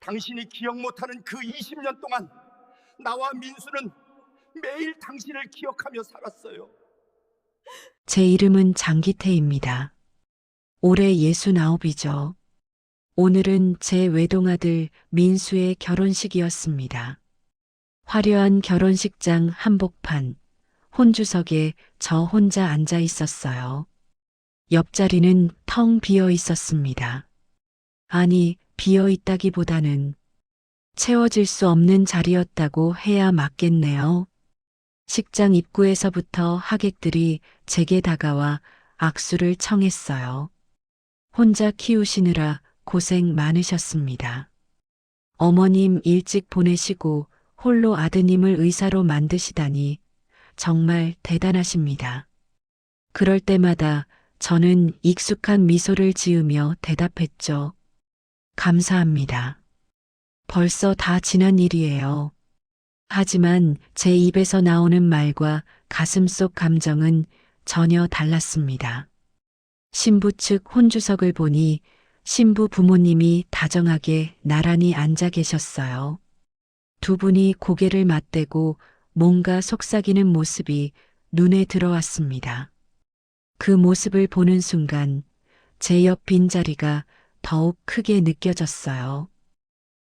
당신이 기억 못하는 그 20년 동안 나와 민수는 매일 당신을 기억하며 살았어요. 제 이름은 장기태입니다. 올해 69이죠. 오늘은 제 외동아들 민수의 결혼식이었습니다. 화려한 결혼식장 한복판, 혼주석에 저 혼자 앉아 있었어요. 옆자리는 텅 비어 있었습니다. 아니, 비어 있다기보다는 채워질 수 없는 자리였다고 해야 맞겠네요. 식장 입구에서부터 하객들이 제게 다가와 악수를 청했어요. 혼자 키우시느라 고생 많으셨습니다. 어머님 일찍 보내시고 홀로 아드님을 의사로 만드시다니 정말 대단하십니다. 그럴 때마다 저는 익숙한 미소를 지으며 대답했죠. 감사합니다. 벌써 다 지난 일이에요. 하지만 제 입에서 나오는 말과 가슴속 감정은 전혀 달랐습니다. 신부 측 혼주석을 보니 신부 부모님이 다정하게 나란히 앉아 계셨어요. 두 분이 고개를 맞대고 뭔가 속삭이는 모습이 눈에 들어왔습니다. 그 모습을 보는 순간 제 옆 빈자리가 더욱 크게 느껴졌어요.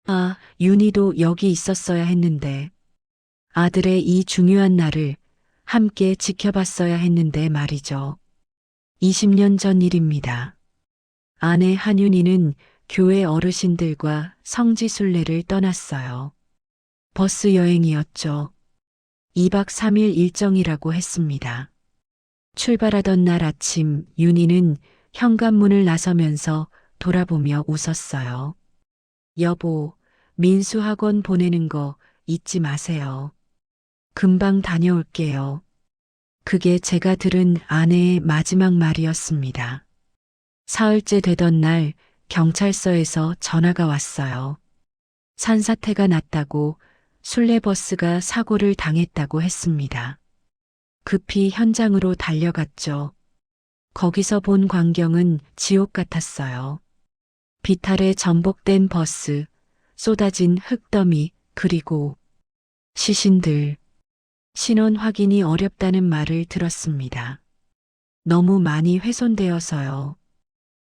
아, 윤희도 여기 있었어야 했는데, 아들의 이 중요한 날을 함께 지켜봤어야 했는데 말이죠. 20년 전 일입니다. 아내 한윤희는 교회 어르신들과 성지순례를 떠났어요. 버스 여행이었죠. 2박 3일 일정이라고 했습니다. 출발하던 날 아침 윤희는 현관문을 나서면서 돌아보며 웃었어요. 여보, 민수 학원 보내는 거 잊지 마세요. 금방 다녀올게요. 그게 제가 들은 아내의 마지막 말이었습니다. 사흘째 되던 날 경찰서에서 전화가 왔어요. 산사태가 났다고 순례버스가 사고를 당했다고 했습니다. 급히 현장으로 달려갔죠. 거기서 본 광경은 지옥 같았어요. 비탈에 전복된 버스, 쏟아진 흙더미, 그리고 시신들. 신원 확인이 어렵다는 말을 들었습니다. 너무 많이 훼손되어서요.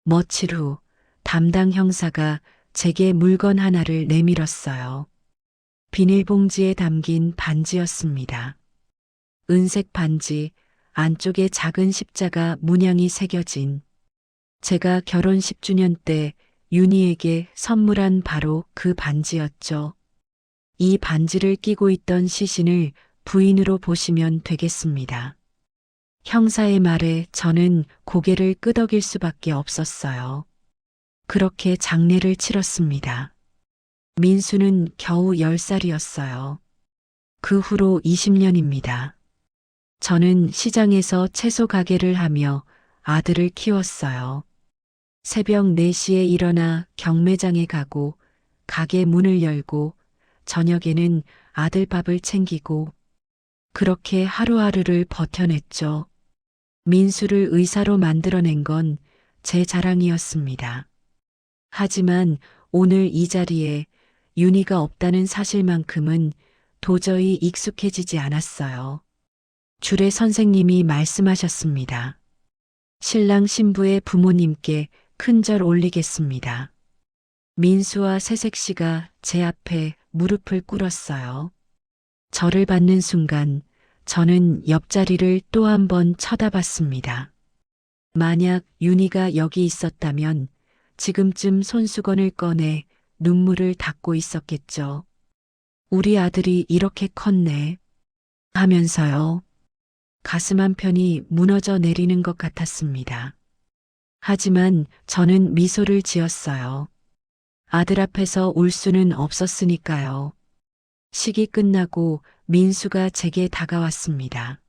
며칠 후 담당 형사가 제게 물건 하나를 내밀었어요. 비닐봉지에 담긴 반지였습니다. 은색 반지, 안쪽에 작은 십자가 문양이 새겨진, 제가 결혼 10주년 때 윤희에게 선물한 바로 그 반지였죠. 이 반지를 끼고 있던 시신을 부인으로 보시면 되겠습니다. 형사의 말에 저는 고개를 끄덕일 수밖에 없었어요. 그렇게 장례를 치렀습니다. 민수는 겨우 10살이었어요. 그 후로 20년입니다. 저는 시장에서 채소 가게를 하며 아들을 키웠어요. 새벽 4시에 일어나 경매장에 가고 가게 문을 열고 저녁에는 아들 밥을 챙기고 그렇게 하루하루를 버텨냈죠. 민수를 의사로 만들어낸 건 제 자랑이었습니다. 하지만 오늘 이 자리에 윤희가 없다는 사실만큼은 도저히 익숙해지지 않았어요. 주례 선생님이 말씀하셨습니다. 신랑 신부의 부모님께 큰절 올리겠습니다. 민수와 새색 씨가 제 앞에 무릎을 꿇었어요. 절을 받는 순간 저는 옆자리를 또 한 번 쳐다봤습니다. 만약 윤희가 여기 있었다면 지금쯤 손수건을 꺼내 눈물을 닦고 있었겠죠. 우리 아들이 이렇게 컸네 하면서요. 가슴 한편이 무너져 내리는 것 같았습니다. 하지만 저는 미소를 지었어요. 아들 앞에서 울 수는 없었으니까요. 식이 끝나고 민수가 제게 다가왔습니다.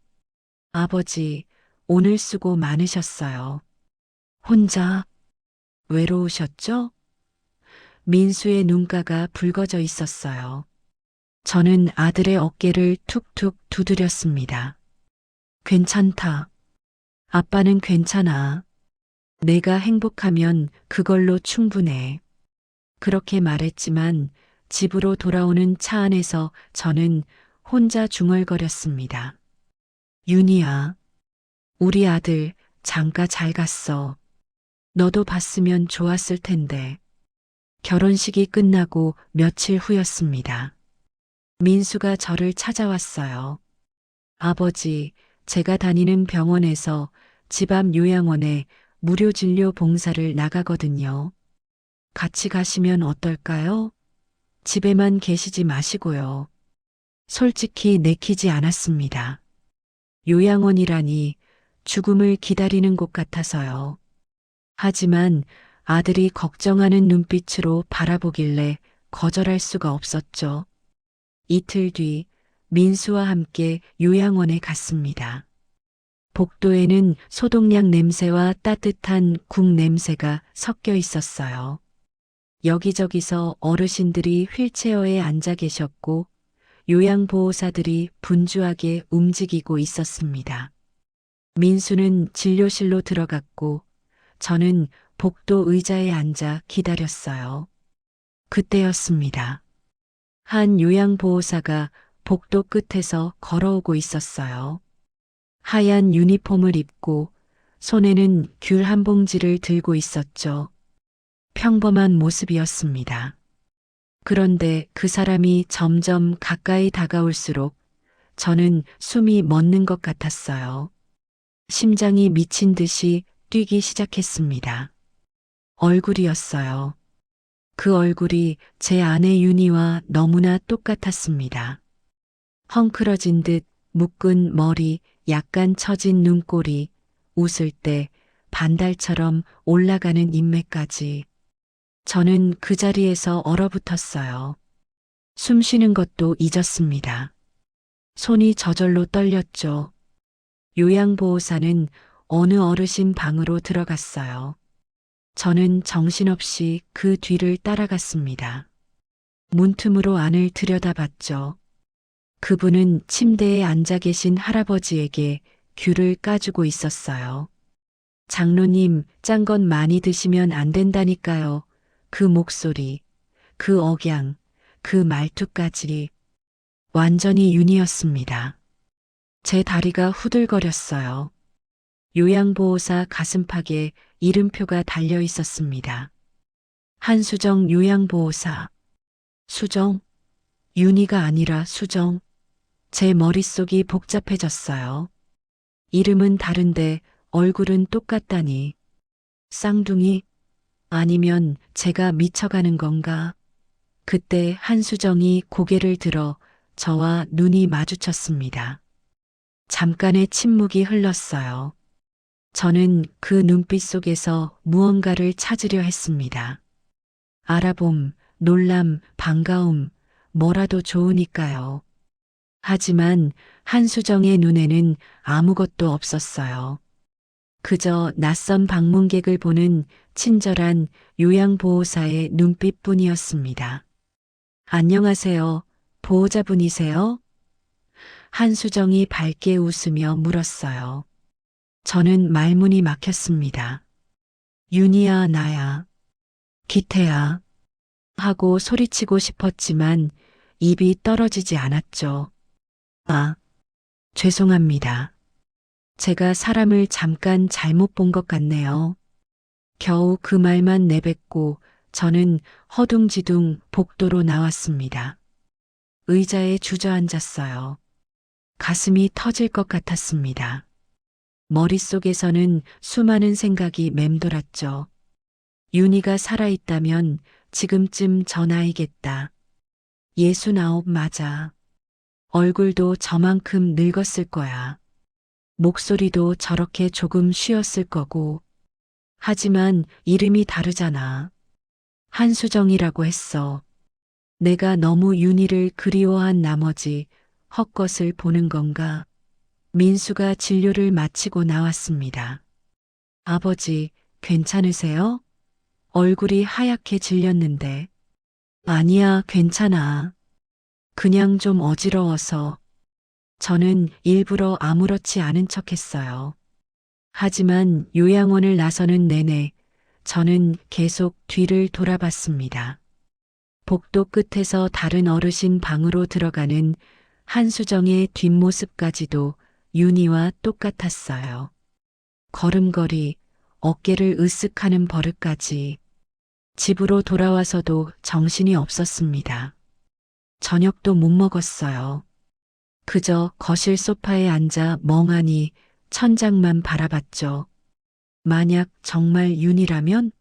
아버지, 오늘 수고 많으셨어요. 혼자 외로우셨죠? 민수의 눈가가 붉어져 있었어요. 저는 아들의 어깨를 툭툭 두드렸습니다. 괜찮다. 아빠는 괜찮아. 내가 행복하면 그걸로 충분해. 그렇게 말했지만 집으로 돌아오는 차 안에서 저는 혼자 중얼거렸습니다. 윤희야, 우리 아들 장가 잘 갔어. 너도 봤으면 좋았을 텐데. 결혼식이 끝나고 며칠 후였습니다. 민수가 저를 찾아왔어요. 아버지, 제가 다니는 병원에서 집 앞 요양원에 무료 진료 봉사를 나가거든요. 같이 가시면 어떨까요? 집에만 계시지 마시고요. 솔직히 내키지 않았습니다. 요양원이라니 죽음을 기다리는 곳 같아서요. 하지만 아들이 걱정하는 눈빛으로 바라보길래 거절할 수가 없었죠. 이틀 뒤 민수와 함께 요양원에 갔습니다. 복도에는 소독약 냄새와 따뜻한 국 냄새가 섞여 있었어요. 여기저기서 어르신들이 휠체어에 앉아 계셨고 요양보호사들이 분주하게 움직이고 있었습니다. 민수는 진료실로 들어갔고 저는 복도 의자에 앉아 기다렸어요. 그때였습니다. 한 요양보호사가 복도 끝에서 걸어오고 있었어요. 하얀 유니폼을 입고 손에는 귤 한 봉지를 들고 있었죠. 평범한 모습이었습니다. 그런데 그 사람이 점점 가까이 다가올수록 저는 숨이 멎는 것 같았어요. 심장이 미친 듯이 뛰기 시작했습니다. 얼굴이었어요. 그 얼굴이 제 아내 윤희와 너무나 똑같았습니다. 헝클어진 듯 묶은 머리, 약간 처진 눈꼬리, 웃을 때 반달처럼 올라가는 인매까지. 저는 그 자리에서 얼어붙었어요. 숨 쉬는 것도 잊었습니다. 손이 저절로 떨렸죠. 요양보호사는 어느 어르신 방으로 들어갔어요. 저는 정신없이 그 뒤를 따라갔습니다. 문틈으로 안을 들여다봤죠. 그분은 침대에 앉아 계신 할아버지에게 귤을 까주고 있었어요. 장로님, 짠 건 많이 드시면 안 된다니까요. 그 목소리, 그 억양, 그 말투까지 완전히 윤이었습니다. 제 다리가 후들거렸어요. 요양보호사 가슴팍에 이름표가 달려 있었습니다. 한수정 요양보호사. 수정? 윤희가 아니라 수정. 제 머릿속이 복잡해졌어요. 이름은 다른데 얼굴은 똑같다니. 쌍둥이? 아니면 제가 미쳐가는 건가? 그때 한수정이 고개를 들어 저와 눈이 마주쳤습니다. 잠깐의 침묵이 흘렀어요. 저는 그 눈빛 속에서 무언가를 찾으려 했습니다. 알아봄, 놀람, 반가움, 뭐라도 좋으니까요. 하지만 한수정의 눈에는 아무것도 없었어요. 그저 낯선 방문객을 보는 친절한 요양보호사의 눈빛뿐이었습니다. 안녕하세요. 보호자분이세요? 한수정이 밝게 웃으며 물었어요. 저는 말문이 막혔습니다. 윤희야, 나야. 기태야. 하고 소리치고 싶었지만 입이 떨어지지 않았죠. 아, 죄송합니다. 제가 사람을 잠깐 잘못 본 것 같네요. 겨우 그 말만 내뱉고 저는 허둥지둥 복도로 나왔습니다. 의자에 주저앉았어요. 가슴이 터질 것 같았습니다. 머릿속에서는 수많은 생각이 맴돌았죠. 윤희가 살아있다면 지금쯤 저 나이겠다. 69 맞아. 얼굴도 저만큼 늙었을 거야. 목소리도 저렇게 조금 쉬었을 거고. 하지만 이름이 다르잖아. 한수정이라고 했어. 내가 너무 윤희를 그리워한 나머지 헛것을 보는 건가? 민수가 진료를 마치고 나왔습니다. 아버지, 괜찮으세요? 얼굴이 하얗게 질렸는데. 아니야, 괜찮아. 그냥 좀 어지러워서. 저는 일부러 아무렇지 않은 척 했어요. 하지만 요양원을 나서는 내내 저는 계속 뒤를 돌아봤습니다. 복도 끝에서 다른 어르신 방으로 들어가는 한수정의 뒷모습까지도 윤희와 똑같았어요. 걸음걸이, 어깨를 으쓱하는 버릇까지. 집으로 돌아와서도 정신이 없었습니다. 저녁도 못 먹었어요. 그저 거실 소파에 앉아 멍하니 천장만 바라봤죠. 만약 정말 윤희라면?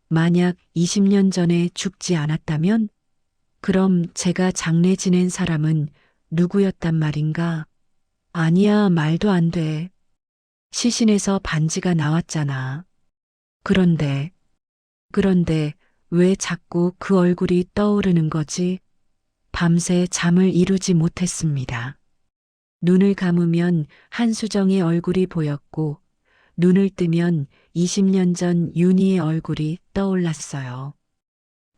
만약 20년 전에 죽지 않았다면? 그럼 제가 장례 지낸 사람은 누구였단 말인가? 아니야, 말도 안 돼. 시신에서 반지가 나왔잖아. 그런데 왜 자꾸 그 얼굴이 떠오르는 거지? 밤새 잠을 이루지 못했습니다. 눈을 감으면 한수정의 얼굴이 보였고, 눈을 뜨면 20년 전 윤희의 얼굴이 떠올랐어요.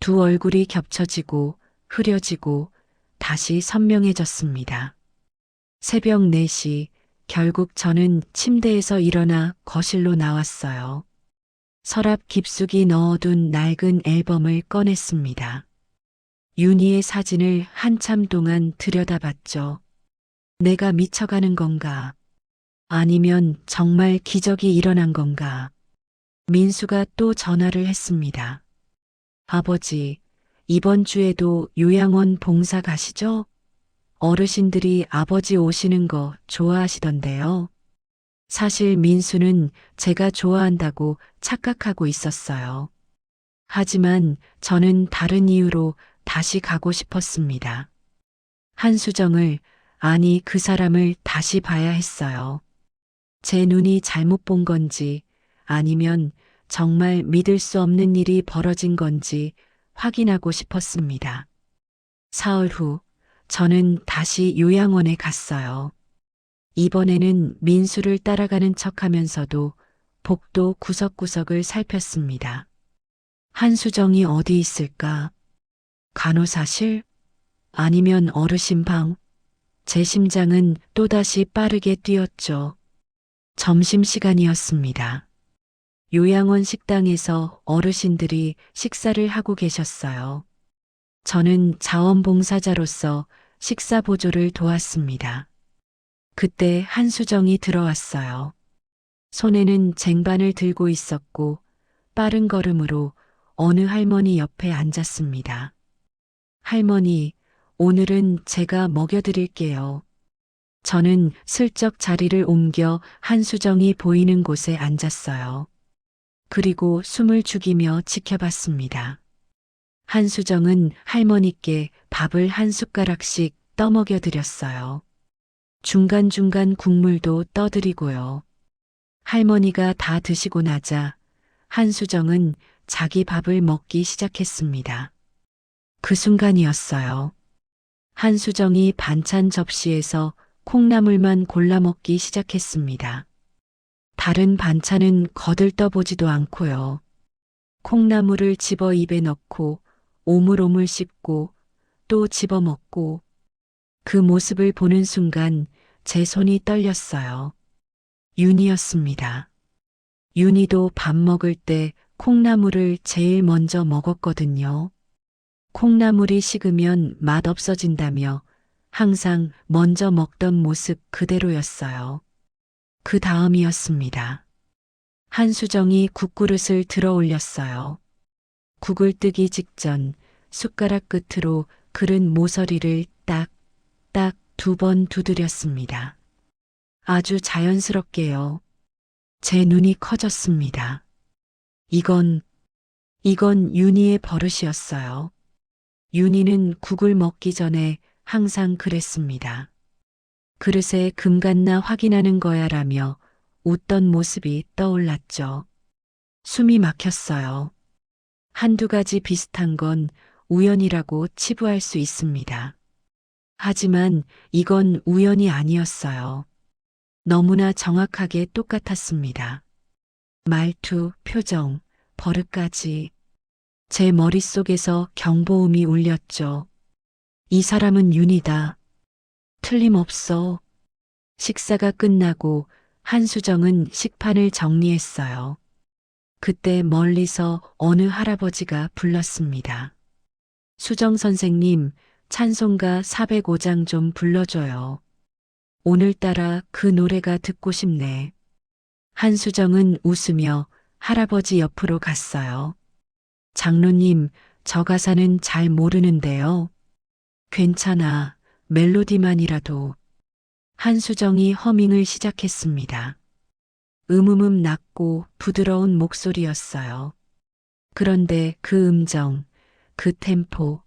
두 얼굴이 겹쳐지고 흐려지고 다시 선명해졌습니다. 새벽 4시, 결국 저는 침대에서 일어나 거실로 나왔어요. 서랍 깊숙이 넣어둔 낡은 앨범을 꺼냈습니다. 윤희의 사진을 한참 동안 들여다봤죠. 내가 미쳐가는 건가? 아니면 정말 기적이 일어난 건가? 민수가 또 전화를 했습니다. 아버지, 이번 주에도 요양원 봉사 가시죠? 어르신들이 아버지 오시는 거 좋아하시던데요. 사실 민수는 제가 좋아한다고 착각하고 있었어요. 하지만 저는 다른 이유로 다시 가고 싶었습니다. 한수정을, 아니 그 사람을 다시 봐야 했어요. 제 눈이 잘못 본 건지 아니면 정말 믿을 수 없는 일이 벌어진 건지 확인하고 싶었습니다. 사흘 후 저는 다시 요양원에 갔어요. 이번에는 민수를 따라가는 척하면서도 복도 구석구석을 살폈습니다. 한수정이 어디 있을까? 간호사실? 아니면 어르신 방? 제 심장은 또다시 빠르게 뛰었죠. 점심시간이었습니다. 요양원 식당에서 어르신들이 식사를 하고 계셨어요. 저는 자원봉사자로서 식사 보조를 도왔습니다. 그때 한수정이 들어왔어요. 손에는 쟁반을 들고 있었고 빠른 걸음으로 어느 할머니 옆에 앉았습니다. 할머니, 오늘은 제가 먹여드릴게요. 저는 슬쩍 자리를 옮겨 한수정이 보이는 곳에 앉았어요. 그리고 숨을 죽이며 지켜봤습니다. 한수정은 할머니께 밥을 한 숟가락씩 떠먹여 드렸어요. 중간중간 국물도 떠드리고요. 할머니가 다 드시고 나자 한수정은 자기 밥을 먹기 시작했습니다. 그 순간이었어요. 한수정이 반찬 접시에서 콩나물만 골라 먹기 시작했습니다. 다른 반찬은 거들떠보지도 않고요. 콩나물을 집어 입에 넣고 오물오물 씹고 또 집어 먹고 그 모습을 보는 순간 제 손이 떨렸어요. 윤희였습니다. 윤희도 밥 먹을 때 콩나물을 제일 먼저 먹었거든요. 콩나물이 식으면 맛 없어진다며 항상 먼저 먹던 모습 그대로였어요. 그 다음이었습니다. 한수정이 국그릇을 들어 올렸어요. 국을 뜨기 직전 숟가락 끝으로 그릇 모서리를 딱 2번 두드렸습니다. 아주 자연스럽게요. 제 눈이 커졌습니다. 이건 윤희의 버릇이었어요. 윤희는 국을 먹기 전에 항상 그랬습니다. 그릇에 금 갔나 확인하는 거야라며 웃던 모습이 떠올랐죠. 숨이 막혔어요. 한두 가지 비슷한 건 우연이라고 치부할 수 있습니다. 하지만 이건 우연이 아니었어요. 너무나 정확하게 똑같았습니다. 말투, 표정, 버릇까지. 제 머릿속에서 경보음이 울렸죠. 이 사람은 윤희다. 틀림없어. 식사가 끝나고 한수정은 식판을 정리했어요. 그때 멀리서 어느 할아버지가 불렀습니다. 수정 선생님, 찬송가 405장 좀 불러줘요. 오늘따라 그 노래가 듣고 싶네. 한수정은 웃으며 할아버지 옆으로 갔어요. 장로님, 저 가사는 잘 모르는데요. 괜찮아, 멜로디만이라도. 한수정이 허밍을 시작했습니다. 낮고 부드러운 목소리였어요. 그런데 그 음정, 그 템포,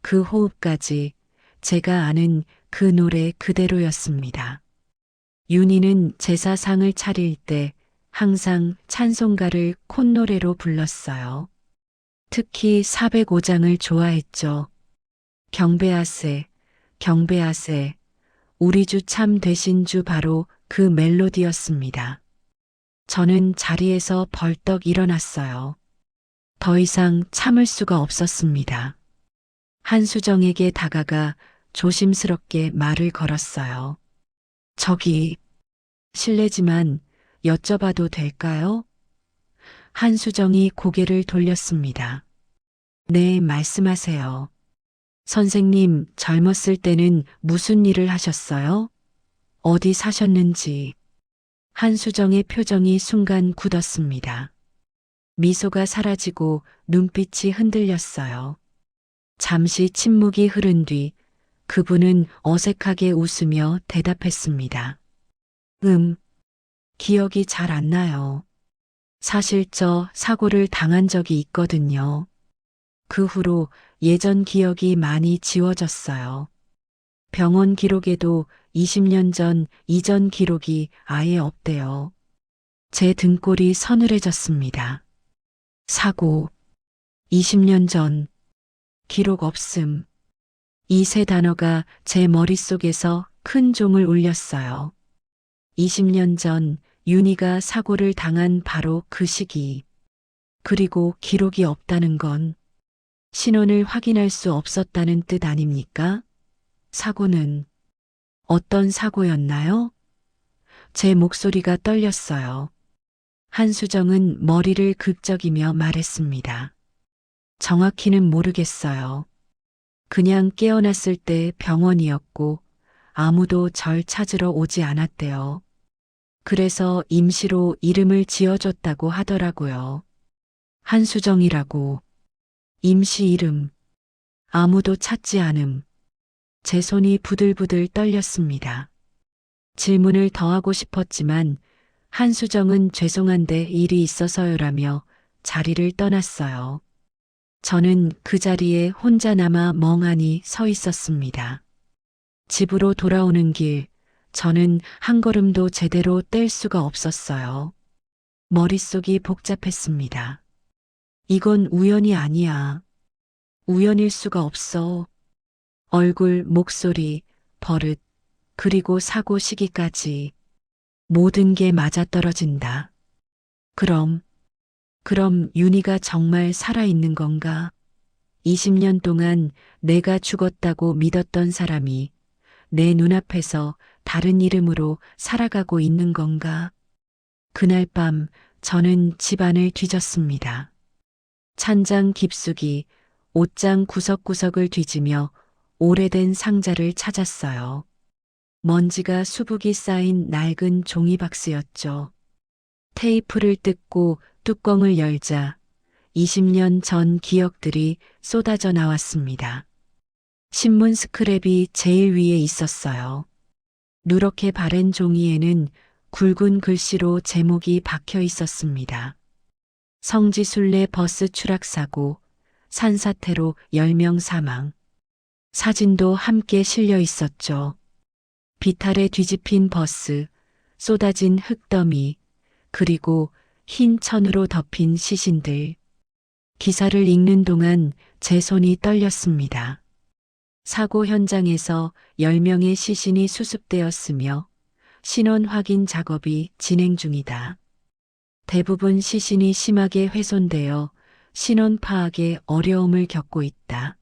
그 호흡까지 제가 아는 그 노래 그대로였습니다. 윤희는 제사상을 차릴 때 항상 찬송가를 콧노래로 불렀어요. 특히 405장을 좋아했죠. 경배하세, 경배하세, 우리 주 참 되신 주 바로 그 멜로디였습니다. 저는 자리에서 벌떡 일어났어요. 더 이상 참을 수가 없었습니다. 한수정에게 다가가 조심스럽게 말을 걸었어요. 저기, 실례지만 여쭤봐도 될까요? 한수정이 고개를 돌렸습니다. 네, 말씀하세요. 선생님, 젊었을 때는 무슨 일을 하셨어요? 어디 사셨는지. 한수정의 표정이 순간 굳었습니다. 미소가 사라지고 눈빛이 흔들렸어요. 잠시 침묵이 흐른 뒤 그분은 어색하게 웃으며 대답했습니다. 기억이 잘 안 나요. 사실 저 사고를 당한 적이 있거든요. 그 후로 예전 기억이 많이 지워졌어요. 병원 기록에도 20년 전 이전 기록이 아예 없대요. 제 등골이 서늘해졌습니다. 사고, 20년 전, 기록 없음. 이 세 단어가 제 머릿속에서 큰 종을 울렸어요. 20년 전 윤희가 사고를 당한 바로 그 시기. 그리고 기록이 없다는 건 신원을 확인할 수 없었다는 뜻 아닙니까? 사고는 어떤 사고였나요? 제 목소리가 떨렸어요. 한수정은 머리를 긁적이며 말했습니다. 정확히는 모르겠어요. 그냥 깨어났을 때 병원이었고 아무도 절 찾으러 오지 않았대요. 그래서 임시로 이름을 지어줬다고 하더라고요. 한수정이라고. 임시 이름. 아무도 찾지 않음. 제 손이 부들부들 떨렸습니다. 질문을 더 하고 싶었지만 한수정은 죄송한데 일이 있어서요라며 자리를 떠났어요. 저는 그 자리에 혼자 남아 멍하니 서 있었습니다. 집으로 돌아오는 길, 저는 한 걸음도 제대로 뗄 수가 없었어요. 머릿속이 복잡했습니다. 이건 우연이 아니야. 우연일 수가 없어. 얼굴, 목소리, 버릇, 그리고 사고 시기까지 모든 게 맞아떨어진다. 그럼 윤희가 정말 살아있는 건가? 20년 동안 내가 죽었다고 믿었던 사람이 내 눈앞에서 다른 이름으로 살아가고 있는 건가? 그날 밤 저는 집안을 뒤졌습니다. 찬장 깊숙이 옷장 구석구석을 뒤지며 오래된 상자를 찾았어요. 먼지가 수북이 쌓인 낡은 종이박스였죠. 테이프를 뜯고 뚜껑을 열자 20년 전 기억들이 쏟아져 나왔습니다. 신문 스크랩이 제일 위에 있었어요. 누렇게 바랜 종이에는 굵은 글씨로 제목이 박혀 있었습니다. 성지순례 버스 추락사고, 산사태로 10명 사망. 사진도 함께 실려 있었죠. 비탈에 뒤집힌 버스, 쏟아진 흙더미, 그리고 흰 천으로 덮인 시신들. 기사를 읽는 동안 제 손이 떨렸습니다. 사고 현장에서 10명의 시신이 수습되었으며 신원 확인 작업이 진행 중이다. 대부분 시신이 심하게 훼손되어 신원 파악에 어려움을 겪고 있다.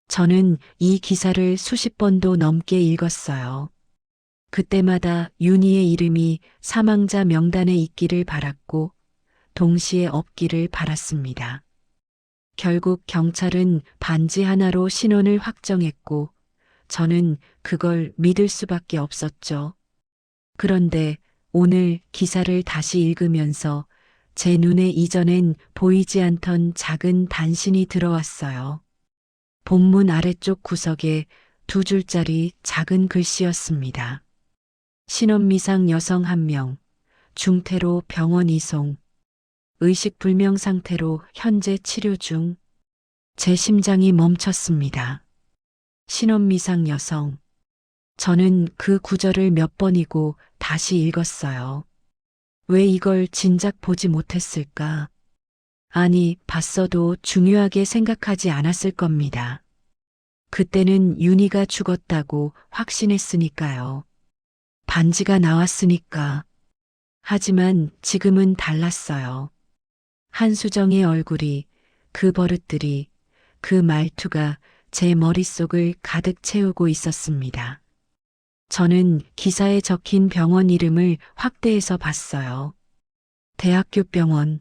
저는 이 기사를 수십 번도 넘게 읽었어요. 그때마다 윤희의 이름이 사망자 명단에 있기를 바랐고 동시에 없기를 바랐습니다. 결국 경찰은 반지 하나로 신원을 확정했고 저는 그걸 믿을 수밖에 없었죠. 그런데 오늘 기사를 다시 읽으면서 제 눈에 이전엔 보이지 않던 작은 단신이 들어왔어요. 본문 아래쪽 구석에 2줄짜리 작은 글씨였습니다. 신원미상 여성 1명, 중태로 병원 이송, 의식불명 상태로 현재 치료 중. 제 심장이 멈췄습니다. 신원미상 여성. 저는 그 구절을 몇 번이고 다시 읽었어요. 왜 이걸 진작 보지 못했을까? 아니, 봤어도 중요하게 생각하지 않았을 겁니다. 그때는 윤희가 죽었다고 확신했으니까요. 반지가 나왔으니까. 하지만 지금은 달랐어요. 한수정의 얼굴이, 그 버릇들이, 그 말투가 제 머릿속을 가득 채우고 있었습니다. 저는 기사에 적힌 병원 이름을 확대해서 봤어요. 대학교 병원.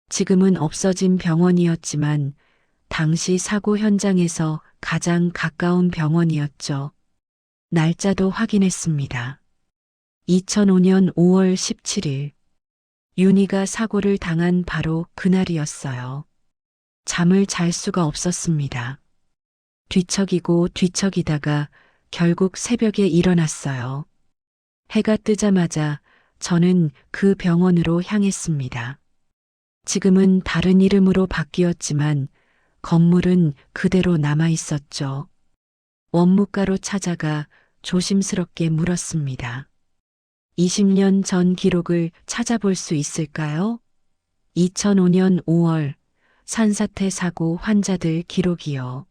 지금은 없어진 병원이었지만 당시 사고 현장에서 가장 가까운 병원이었죠. 날짜도 확인했습니다. 2005년 5월 17일. 윤희가 사고를 당한 바로 그날이었어요. 잠을 잘 수가 없었습니다. 뒤척이고 뒤척이다가 결국 새벽에 일어났어요. 해가 뜨자마자 저는 그 병원으로 향했습니다. 지금은 다른 이름으로 바뀌었지만 건물은 그대로 남아 있었죠. 원무과로 찾아가 조심스럽게 물었습니다. 20년 전 기록을 찾아볼 수 있을까요? 2005년 5월 산사태 사고 환자들 기록이요.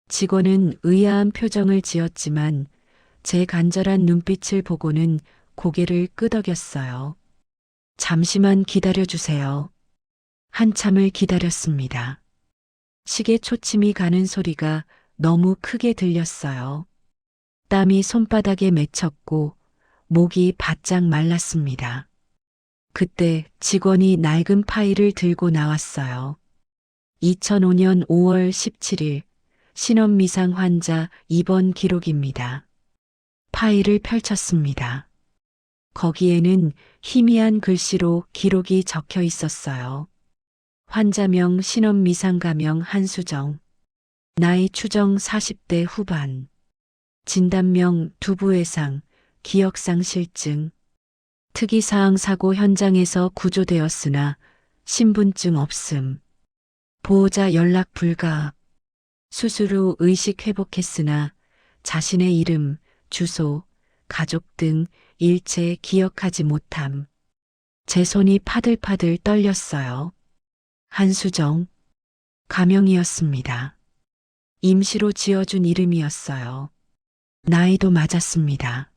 직원은 의아한 표정을 지었지만 제 간절한 눈빛을 보고는 고개를 끄덕였어요. 잠시만 기다려주세요. 한참을 기다렸습니다. 시계 초침이 가는 소리가 너무 크게 들렸어요. 땀이 손바닥에 맺혔고 목이 바짝 말랐습니다. 그때 직원이 낡은 파일을 들고 나왔어요. 2005년 5월 17일 신원미상 환자 입원 기록입니다. 파일을 펼쳤습니다. 거기에는 희미한 글씨로 기록이 적혀 있었어요. 환자명 신원미상 가명 한수정. 나이 추정 40대 후반. 진단명 두부외상, 기억상실증. 특이사항 사고 현장에서 구조되었으나 신분증 없음. 보호자 연락 불가. 수술 후 의식 회복했으나 자신의 이름, 주소, 가족 등 일체 기억하지 못함. 제 손이 파들파들 떨렸어요. 한수정. 가명이었습니다. 임시로 지어준 이름이었어요. 나이도 맞았습니다.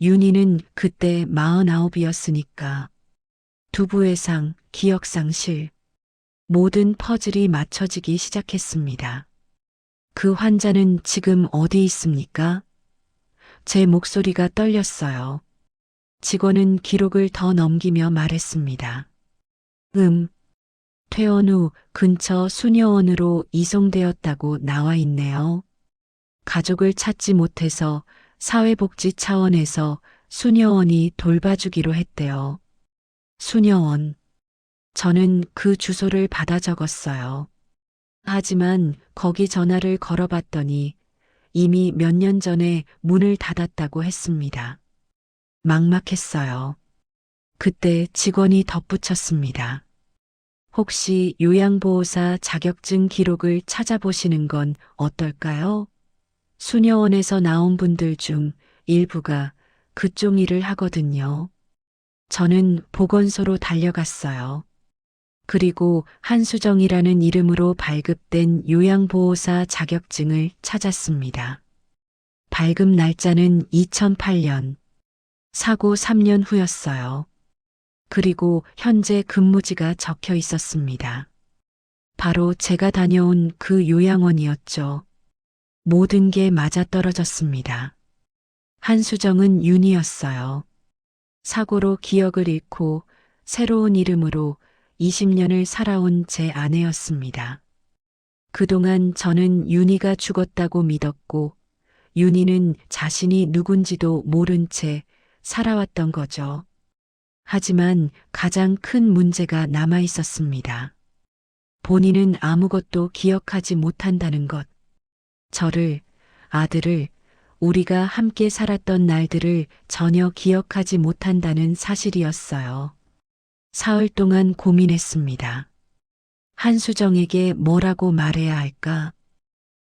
윤희는 그때 49이었으니까. 두부외상, 기억상실. 모든 퍼즐이 맞춰지기 시작했습니다. 그 환자는 지금 어디 있습니까? 제 목소리가 떨렸어요. 직원은 기록을 더 넘기며 말했습니다. 퇴원 후 근처 수녀원으로 이송되었다고 나와 있네요. 가족을 찾지 못해서 사회복지 차원에서 수녀원이 돌봐주기로 했대요. 수녀원. 저는 그 주소를 받아 적었어요. 하지만 거기 전화를 걸어봤더니 이미 몇 년 전에 문을 닫았다고 했습니다. 막막했어요. 그때 직원이 덧붙였습니다. 혹시 요양보호사 자격증 기록을 찾아보시는 건 어떨까요? 수녀원에서 나온 분들 중 일부가 그쪽 일을 하거든요. 저는 보건소로 달려갔어요. 그리고 한수정이라는 이름으로 발급된 요양보호사 자격증을 찾았습니다. 발급 날짜는 2008년. 사고 3년 후였어요. 그리고 현재 근무지가 적혀 있었습니다. 바로 제가 다녀온 그 요양원이었죠. 모든 게 맞아떨어졌습니다. 한수정은 윤희였어요. 사고로 기억을 잃고 새로운 이름으로 20년을 살아온 제 아내였습니다. 그동안 저는 윤희가 죽었다고 믿었고 윤희는 자신이 누군지도 모른 채 살아왔던 거죠. 하지만 가장 큰 문제가 남아 있었습니다. 본인은 아무것도 기억하지 못한다는 것. 저를, 아들을, 우리가 함께 살았던 날들을 전혀 기억하지 못한다는 사실이었어요. 사흘 동안 고민했습니다. 한수정에게 뭐라고 말해야 할까?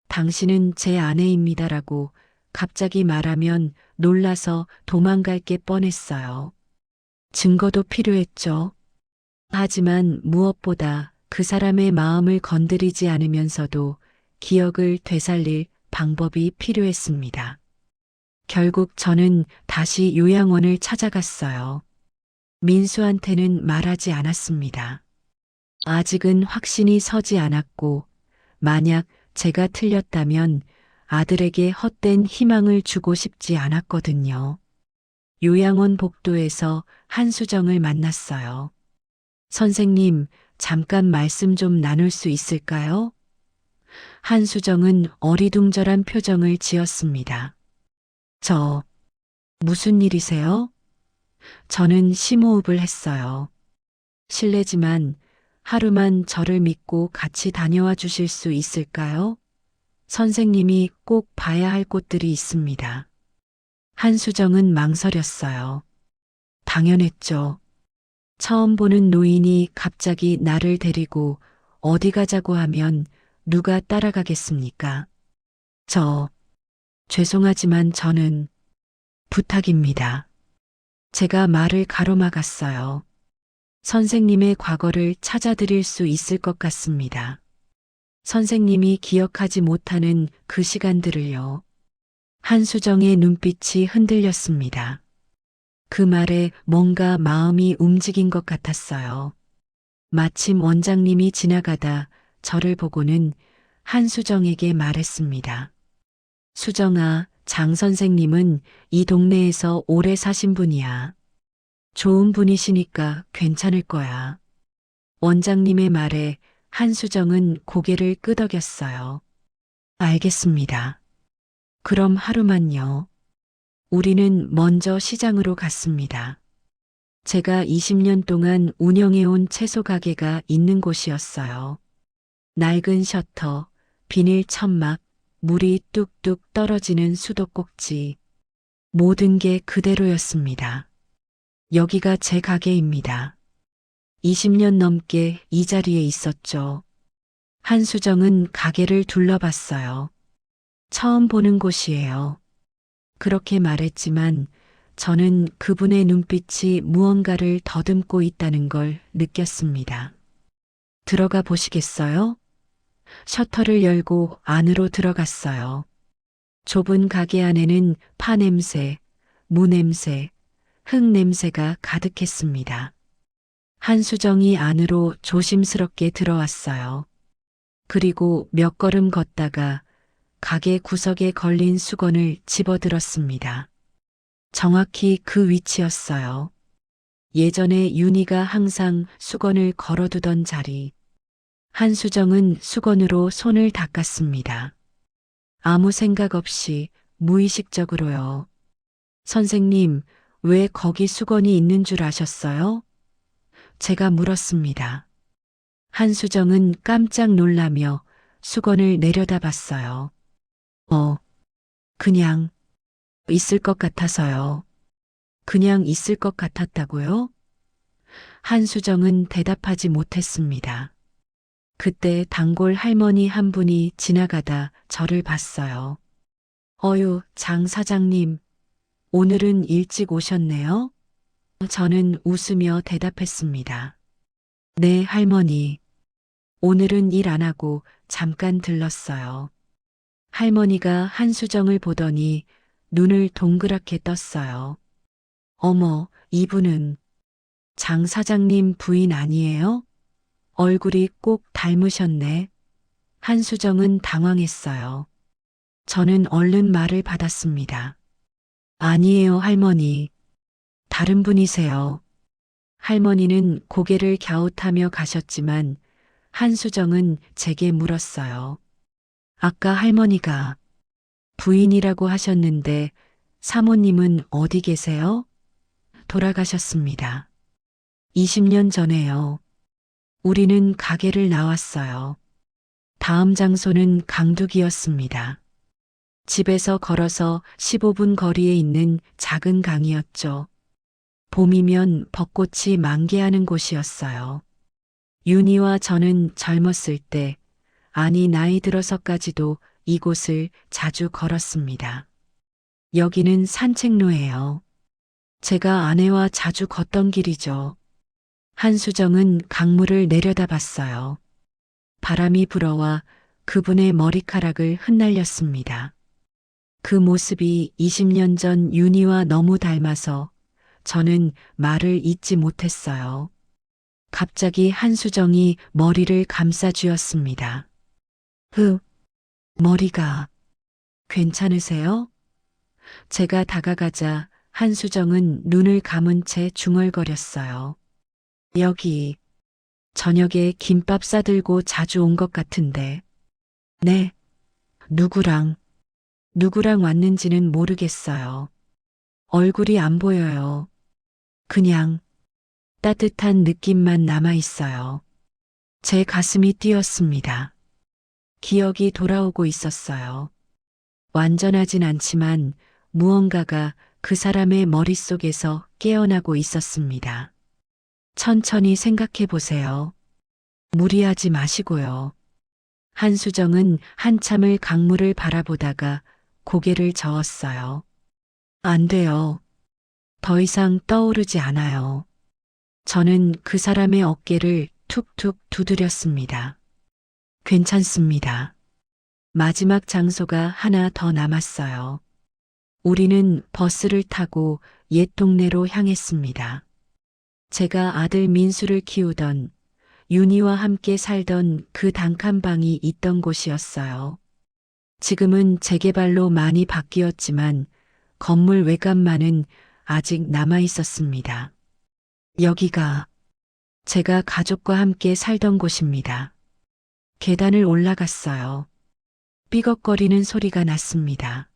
당신은 제 아내입니다라고 갑자기 말하면 놀라서 도망갈 게 뻔했어요. 증거도 필요했죠. 하지만 무엇보다 그 사람의 마음을 건드리지 않으면서도 기억을 되살릴 방법이 필요했습니다. 결국 저는 다시 요양원을 찾아갔어요. 민수한테는 말하지 않았습니다. 아직은 확신이 서지 않았고, 만약 제가 틀렸다면 아들에게 헛된 희망을 주고 싶지 않았거든요. 요양원 복도에서 한수정을 만났어요. 선생님, 잠깐 말씀 좀 나눌 수 있을까요? 한수정은 어리둥절한 표정을 지었습니다. 무슨 일이세요? 저는 심호흡을 했어요. 실례지만 하루만 저를 믿고 같이 다녀와 주실 수 있을까요? 선생님이 꼭 봐야 할 곳들이 있습니다. 한수정은 망설였어요. 당연했죠. 처음 보는 노인이 갑자기 나를 데리고 어디 가자고 하면 누가 따라가겠습니까? 죄송하지만 저는 부탁입니다. 제가 말을 가로막았어요. 선생님의 과거를 찾아드릴 수 있을 것 같습니다. 선생님이 기억하지 못하는 그 시간들을요. 한수정의 눈빛이 흔들렸습니다. 그 말에 뭔가 마음이 움직인 것 같았어요. 마침 원장님이 지나가다 저를 보고는 한수정에게 말했습니다. 수정아, 장 선생님은 이 동네에서 오래 사신 분이야. 좋은 분이시니까 괜찮을 거야. 원장님의 말에 한수정은 고개를 끄덕였어요. 알겠습니다. 그럼 하루만요. 우리는 먼저 시장으로 갔습니다. 제가 20년 동안 운영해온 채소 가게가 있는 곳이었어요. 낡은 셔터, 비닐 천막, 물이 뚝뚝 떨어지는 수도꼭지. 모든 게 그대로였습니다. 여기가 제 가게입니다. 20년 넘게 이 자리에 있었죠. 한수정은 가게를 둘러봤어요. 처음 보는 곳이에요. 그렇게 말했지만 저는 그분의 눈빛이 무언가를 더듬고 있다는 걸 느꼈습니다. 들어가 보시겠어요? 셔터를 열고 안으로 들어갔어요. 좁은 가게 안에는 파 냄새, 무 냄새, 흙 냄새가 가득했습니다. 한수정이 안으로 조심스럽게 들어왔어요. 그리고 몇 걸음 걷다가 가게 구석에 걸린 수건을 집어들었습니다. 정확히 그 위치였어요. 예전에 윤희가 항상 수건을 걸어두던 자리. 한수정은 수건으로 손을 닦았습니다. 아무 생각 없이 무의식적으로요. 선생님, 왜 거기 수건이 있는 줄 아셨어요? 제가 물었습니다. 한수정은 깜짝 놀라며 수건을 내려다봤어요. 그냥 있을 것 같아서요. 그냥 있을 것 같았다고요? 한수정은 대답하지 못했습니다. 그때 단골 할머니 한 분이 지나가다 저를 봤어요. 장 사장님, 오늘은 일찍 오셨네요? 저는 웃으며 대답했습니다. 네, 할머니. 오늘은 일 안 하고 잠깐 들렀어요. 할머니가 한수정을 보더니 눈을 동그랗게 떴어요. 어머, 이분은 장 사장님 부인 아니에요? 얼굴이 꼭 닮으셨네. 한수정은 당황했어요. 저는 얼른 말을 받았습니다. 아니에요, 할머니. 다른 분이세요. 할머니는 고개를 갸웃하며 가셨지만 한수정은 제게 물었어요. 아까 할머니가 부인이라고 하셨는데 사모님은 어디 계세요? 돌아가셨습니다. 20년 전에요. 우리는 가게를 나왔어요. 다음 장소는 강둑이었습니다. 집에서 걸어서 15분 거리에 있는 작은 강이었죠. 봄이면 벚꽃이 만개하는 곳이었어요. 윤희와 저는 젊었을 때, 아니 나이 들어서까지도 이곳을 자주 걸었습니다. 여기는 산책로예요. 제가 아내와 자주 걷던 길이죠. 한수정은 강물을 내려다봤어요. 바람이 불어와 그분의 머리카락을 흩날렸습니다. 그 모습이 20년 전 윤희와 너무 닮아서 저는 말을 잇지 못했어요. 갑자기 한수정이 머리를 감싸 쥐었습니다. 머리가 괜찮으세요? 제가 다가가자 한수정은 눈을 감은 채 중얼거렸어요. 여기 저녁에 김밥 싸들고 자주 온 것 같은데. 네. 누구랑 왔는지는 모르겠어요. 얼굴이 안 보여요. 그냥 따뜻한 느낌만 남아 있어요. 제 가슴이 뛰었습니다. 기억이 돌아오고 있었어요. 완전하진 않지만 무언가가 그 사람의 머릿속에서 깨어나고 있었습니다. 천천히 생각해 보세요. 무리하지 마시고요. 한수정은 한참을 강물을 바라보다가 고개를 저었어요. 안 돼요. 더 이상 떠오르지 않아요. 저는 그 사람의 어깨를 툭툭 두드렸습니다. 괜찮습니다. 마지막 장소가 하나 더 남았어요. 우리는 버스를 타고 옛 동네로 향했습니다. 제가 아들 민수를 키우던 윤희와 함께 살던 그 단칸방이 있던 곳이었어요. 지금은 재개발로 많이 바뀌었지만 건물 외관만은 아직 남아 있었습니다. 여기가 제가 가족과 함께 살던 곳입니다. 계단을 올라갔어요. 삐걱거리는 소리가 났습니다.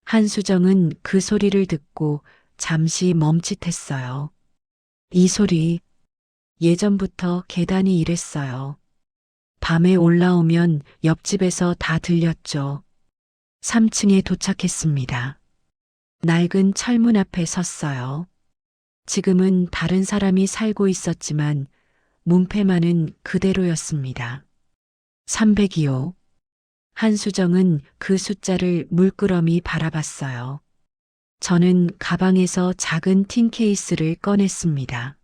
한수정은 그 소리를 듣고 잠시 멈칫했어요. 이 소리, 예전부터 계단이 이랬어요. 밤에 올라오면 옆집에서 다 들렸죠. 3층에 도착했습니다. 낡은 철문 앞에 섰어요. 지금은 다른 사람이 살고 있었지만 문패만은 그대로였습니다. 302호. 한수정은 그 숫자를 물끄러미 바라봤어요. 저는 가방에서 작은 틴 케이스를 꺼냈습니다.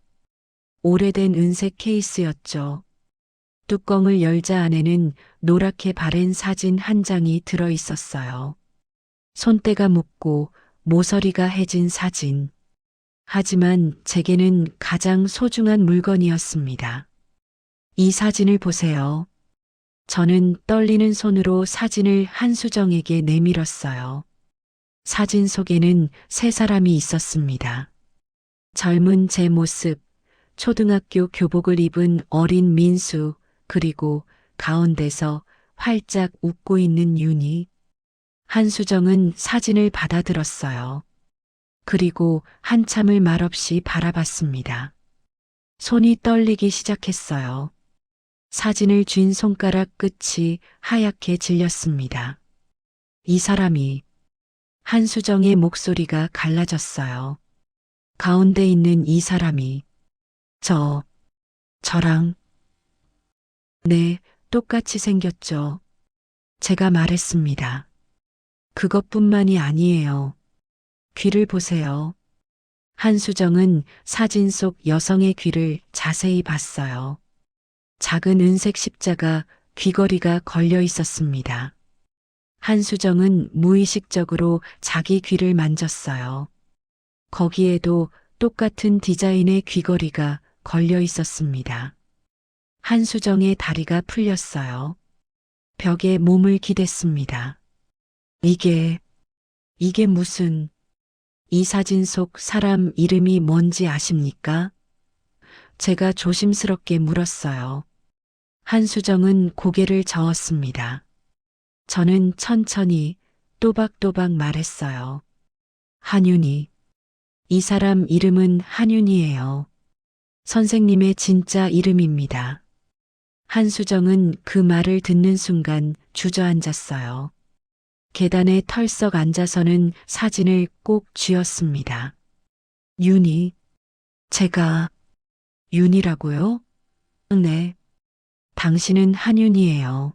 오래된 은색 케이스였죠. 뚜껑을 열자 안에는 노랗게 바랜 사진 한 장이 들어 있었어요. 손때가 묻고 모서리가 해진 사진. 하지만 제게는 가장 소중한 물건이었습니다. 이 사진을 보세요. 저는 떨리는 손으로 사진을 한수정에게 내밀었어요. 사진 속에는 세 사람이 있었습니다. 젊은 제 모습, 초등학교 교복을 입은 어린 민수, 그리고 가운데서 활짝 웃고 있는 윤희. 한수정은 사진을 받아들었어요. 그리고 한참을 말없이 바라봤습니다. 손이 떨리기 시작했어요. 사진을 쥔 손가락 끝이 하얗게 질렸습니다. 이 사람이, 한수정의 목소리가 갈라졌어요. 가운데 있는 이 사람이 저랑. 네, 똑같이 생겼죠. 제가 말했습니다. 그것뿐만이 아니에요. 귀를 보세요. 한수정은 사진 속 여성의 귀를 자세히 봤어요. 작은 은색 십자가 귀걸이가 걸려 있었습니다. 한수정은 무의식적으로 자기 귀를 만졌어요. 거기에도 똑같은 디자인의 귀걸이가 걸려 있었습니다. 한수정의 다리가 풀렸어요. 벽에 몸을 기댔습니다. 이게 무슨, 이 사진 속 사람 이름이 뭔지 아십니까? 제가 조심스럽게 물었어요. 한수정은 고개를 저었습니다. 저는 천천히 또박또박 말했어요. 한윤희. 이 사람 이름은 한윤희예요. 선생님의 진짜 이름입니다. 한수정은 그 말을 듣는 순간 주저앉았어요. 계단에 털썩 앉아서는 사진을 꼭 쥐었습니다. 윤희. 제가 윤희라고요? 네. 당신은 한윤희예요.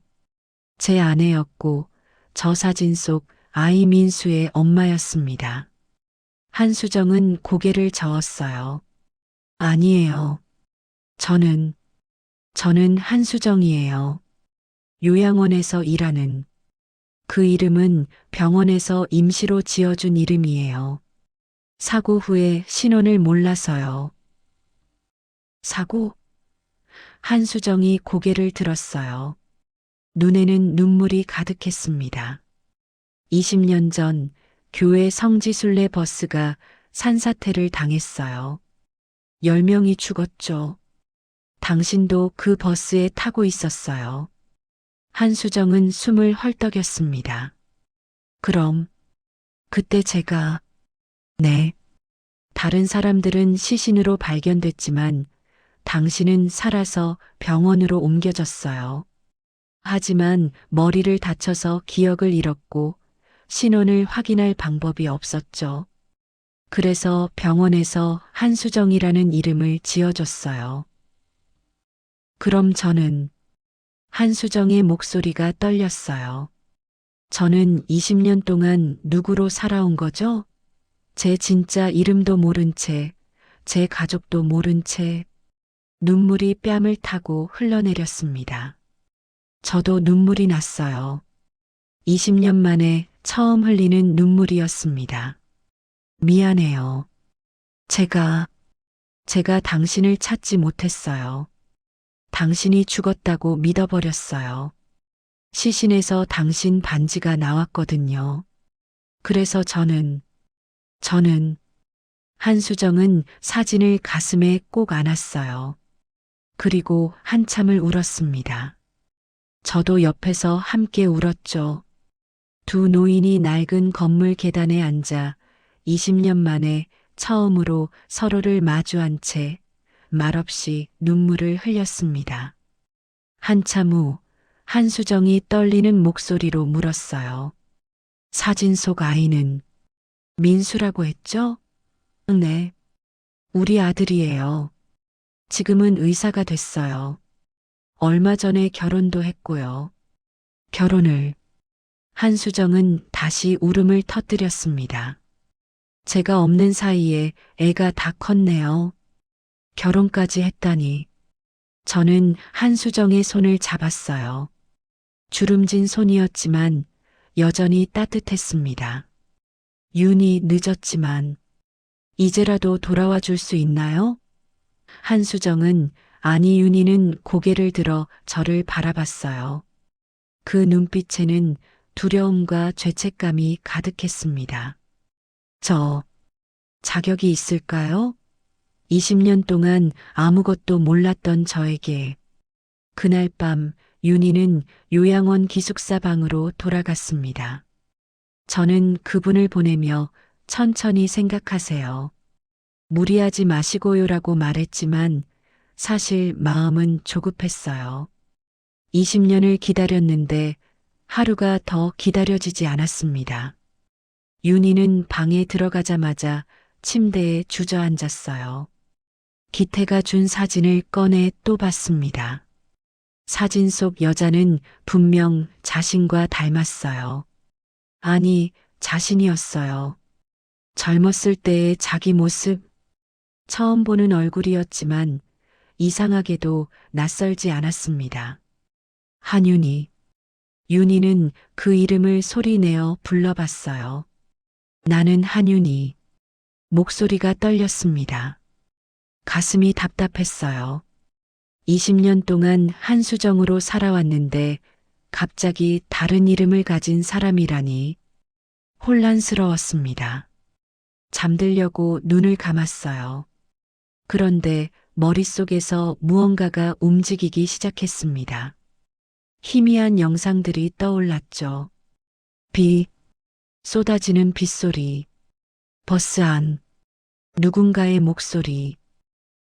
제 아내였고 저 사진 속 아이 민수의 엄마였습니다. 한수정은 고개를 저었어요. 아니에요. 저는 한수정이에요. 요양원에서 일하는. 그 이름은 병원에서 임시로 지어준 이름이에요. 사고 후에 신원을 몰라서요. 사고? 한수정이 고개를 들었어요. 눈에는 눈물이 가득했습니다. 20년 전 교회 성지순례 버스가 산사태를 당했어요. 10명이 죽었죠. 당신도 그 버스에 타고 있었어요. 한수정은 숨을 헐떡였습니다. 그럼 그때 제가 네. 다른 사람들은 시신으로 발견됐지만 당신은 살아서 병원으로 옮겨졌어요. 하지만 머리를 다쳐서 기억을 잃었고 신원을 확인할 방법이 없었죠. 그래서 병원에서 한수정이라는 이름을 지어줬어요. 그럼 저는 한수정의 목소리가 떨렸어요. 저는 20년 동안 누구로 살아온 거죠? 제 진짜 이름도 모른 채, 제 가족도 모른 채 눈물이 뺨을 타고 흘러내렸습니다. 저도 눈물이 났어요. 20년 만에 처음 흘리는 눈물이었습니다. 미안해요. 제가 당신을 찾지 못했어요. 당신이 죽었다고 믿어버렸어요. 시신에서 당신 반지가 나왔거든요. 그래서 저는 한수정은 사진을 가슴에 꼭 안았어요. 그리고 한참을 울었습니다. 저도 옆에서 함께 울었죠. 두 노인이 낡은 건물 계단에 앉아 20년 만에 처음으로 서로를 마주한 채 말없이 눈물을 흘렸습니다. 한참 후 한수정이 떨리는 목소리로 물었어요. 사진 속 아이는 민수라고 했죠? 네. 우리 아들이에요. 지금은 의사가 됐어요. 얼마 전에 결혼도 했고요. 결혼을. 한수정은 다시 울음을 터뜨렸습니다. 제가 없는 사이에 애가 다 컸네요. 결혼까지 했다니. 저는 한수정의 손을 잡았어요. 주름진 손이었지만 여전히 따뜻했습니다. 윤이 늦었지만 이제라도 돌아와 줄 수 있나요? 한수정은 아니 윤희는 고개를 들어 저를 바라봤어요. 그 눈빛에는 두려움과 죄책감이 가득했습니다. 저 자격이 있을까요? 20년 동안 아무것도 몰랐던 저에게 그날 밤 윤희는 요양원 기숙사 방으로 돌아갔습니다. 저는 그분을 보내며 천천히 생각하세요. 무리하지 마시고요라고 말했지만 사실 마음은 조급했어요. 20년을 기다렸는데 하루가 더 기다려지지 않았습니다. 윤희는 방에 들어가자마자 침대에 주저앉았어요. 기태가 준 사진을 꺼내 또 봤습니다. 사진 속 여자는 분명 자신과 닮았어요. 아니, 자신이었어요. 젊었을 때의 자기 모습, 처음 보는 얼굴이었지만 이상하게도 낯설지 않았습니다. 한윤희. 윤희는 그 이름을 소리내어 불러봤어요. 나는 한윤희. 목소리가 떨렸습니다. 가슴이 답답했어요. 20년 동안 한수정으로 살아왔는데 갑자기 다른 이름을 가진 사람이라니 혼란스러웠습니다. 잠들려고 눈을 감았어요. 그런데 머릿속에서 무언가가 움직이기 시작했습니다. 희미한 영상들이 떠올랐죠. 비, 쏟아지는 빗소리, 버스 안, 누군가의 목소리.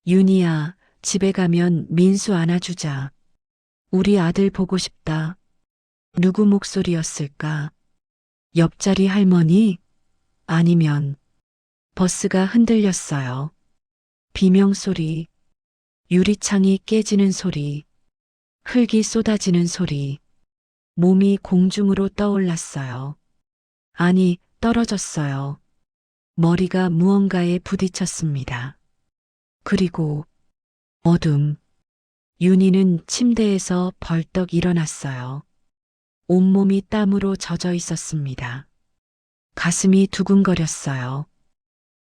윤희야, 집에 가면 민수 안아주자. 우리 아들 보고 싶다. 누구 목소리였을까? 옆자리 할머니? 아니면 버스가 흔들렸어요. 비명소리, 유리창이 깨지는 소리, 흙이 쏟아지는 소리, 몸이 공중으로 떠올랐어요. 아니, 떨어졌어요. 머리가 무언가에 부딪혔습니다. 그리고 어둠. 윤희는 침대에서 벌떡 일어났어요. 온몸이 땀으로 젖어 있었습니다. 가슴이 두근거렸어요.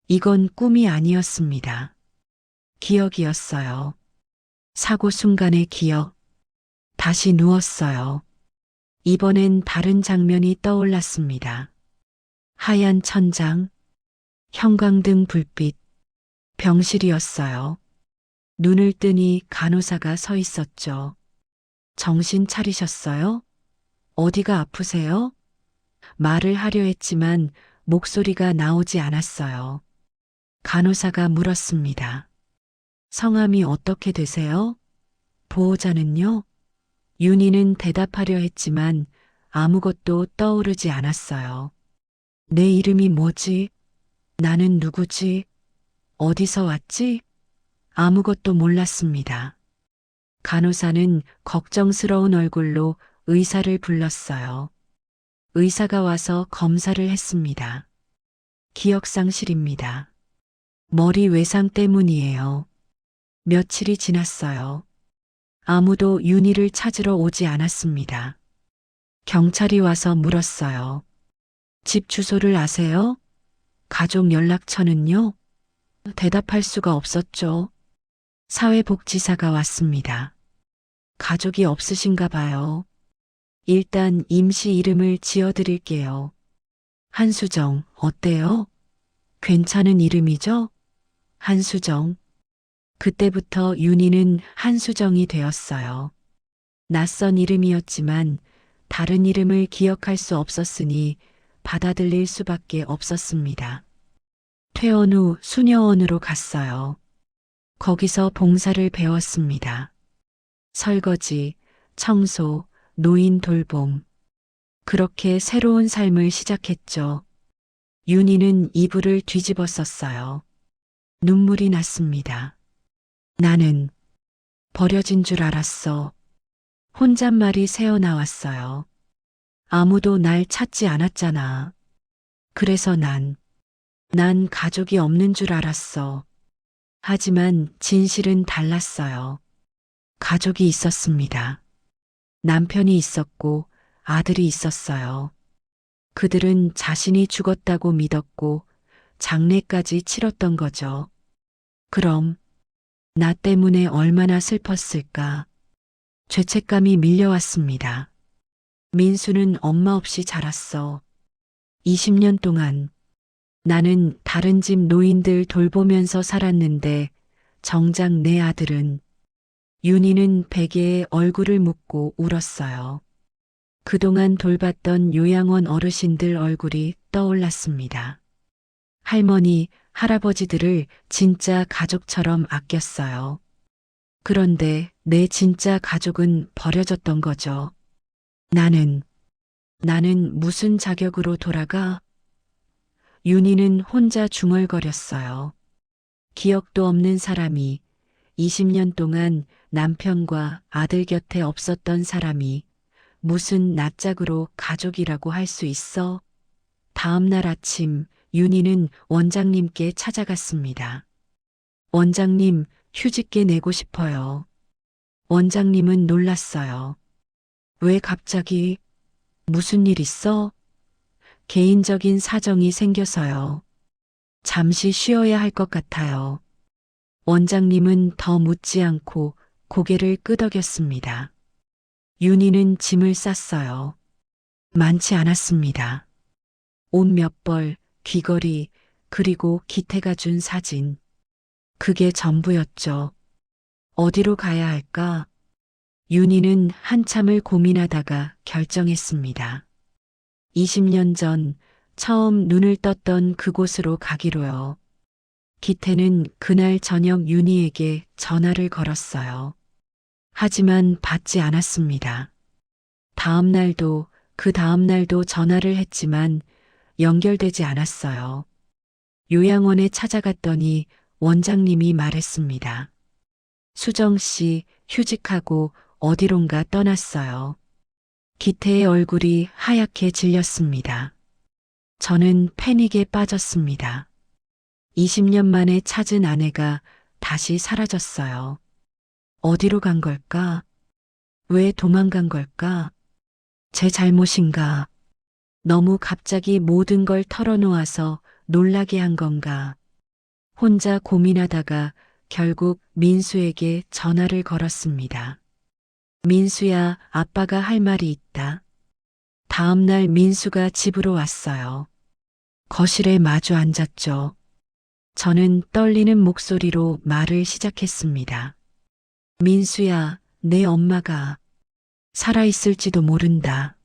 이건 꿈이 아니었습니다. 기억이었어요. 사고 순간의 기억. 다시 누웠어요. 이번엔 다른 장면이 떠올랐습니다. 하얀 천장, 형광등 불빛, 병실이었어요. 눈을 뜨니 간호사가 서 있었죠. 정신 차리셨어요? 어디가 아프세요? 말을 하려 했지만 목소리가 나오지 않았어요. 간호사가 물었습니다. 성함이 어떻게 되세요? 보호자는요? 윤희는 대답하려 했지만 아무것도 떠오르지 않았어요. 내 이름이 뭐지? 나는 누구지? 어디서 왔지? 아무것도 몰랐습니다. 간호사는 걱정스러운 얼굴로 의사를 불렀어요. 의사가 와서 검사를 했습니다. 기억상실입니다. 머리 외상 때문이에요. 며칠이 지났어요. 아무도 윤희를 찾으러 오지 않았습니다. 경찰이 와서 물었어요. 집 주소를 아세요? 가족 연락처는요? 대답할 수가 없었죠. 사회복지사가 왔습니다. 가족이 없으신가 봐요. 일단 임시 이름을 지어드릴게요. 한수정, 어때요? 괜찮은 이름이죠? 한수정. 그때부터 윤희는 한수정이 되었어요. 낯선 이름이었지만 다른 이름을 기억할 수 없었으니 받아들일 수밖에 없었습니다. 퇴원 후 수녀원으로 갔어요. 거기서 봉사를 배웠습니다. 설거지, 청소, 노인 돌봄. 그렇게 새로운 삶을 시작했죠. 윤희는 이불을 뒤집어 썼어요. 눈물이 났습니다. 나는 버려진 줄 알았어. 혼잣말이 새어나왔어요. 아무도 날 찾지 않았잖아. 그래서 난 가족이 없는 줄 알았어. 하지만 진실은 달랐어요. 가족이 있었습니다. 남편이 있었고 아들이 있었어요. 그들은 자신이 죽었다고 믿었고 장례까지 치렀던 거죠. 그럼 나 때문에 얼마나 슬펐을까. 죄책감이 밀려왔습니다. 민수는 엄마 없이 자랐어. 20년 동안 나는 다른 집 노인들 돌보면서 살았는데 정작 내 아들은. 윤희는 베개에 얼굴을 묻고 울었어요. 그동안 돌봤던 요양원 어르신들 얼굴이 떠올랐습니다. 할머니, 할아버지들을 진짜 가족처럼 아꼈어요. 그런데 내 진짜 가족은 버려졌던 거죠. 나는 무슨 자격으로 돌아가? 윤희는 혼자 중얼거렸어요. 기억도 없는 사람이 20년 동안 남편과 아들 곁에 없었던 사람이 무슨 낯짝으로 가족이라고 할 수 있어? 다음 날 아침 윤희는 원장님께 찾아갔습니다. 원장님, 휴직계 내고 싶어요. 원장님은 놀랐어요. 왜 갑자기? 무슨 일 있어? 개인적인 사정이 생겨서요. 잠시 쉬어야 할 것 같아요. 원장님은 더 묻지 않고 고개를 끄덕였습니다. 윤희는 짐을 쌌어요. 많지 않았습니다. 옷 몇 벌, 귀걸이, 그리고 기태가 준 사진. 그게 전부였죠. 어디로 가야 할까? 윤희는 한참을 고민하다가 결정했습니다. 20년 전 처음 눈을 떴던 그곳으로 가기로요. 기태는 그날 저녁 윤희에게 전화를 걸었어요. 하지만 받지 않았습니다. 다음 날도 그 다음 날도 전화를 했지만 연결되지 않았어요. 요양원에 찾아갔더니 원장님이 말했습니다. 수정 씨 휴직하고 어디론가 떠났어요. 기태의 얼굴이 하얗게 질렸습니다. 저는 패닉에 빠졌습니다. 20년 만에 찾은 아내가 다시 사라졌어요. 어디로 간 걸까? 왜 도망간 걸까? 제 잘못인가? 너무 갑자기 모든 걸 털어놓아서 놀라게 한 건가? 혼자 고민하다가 결국 민수에게 전화를 걸었습니다. 민수야, 아빠가 할 말이 있다. 다음 날 민수가 집으로 왔어요. 거실에 마주 앉았죠. 저는 떨리는 목소리로 말을 시작했습니다. 민수야, 내 엄마가 살아있을지도 모른다.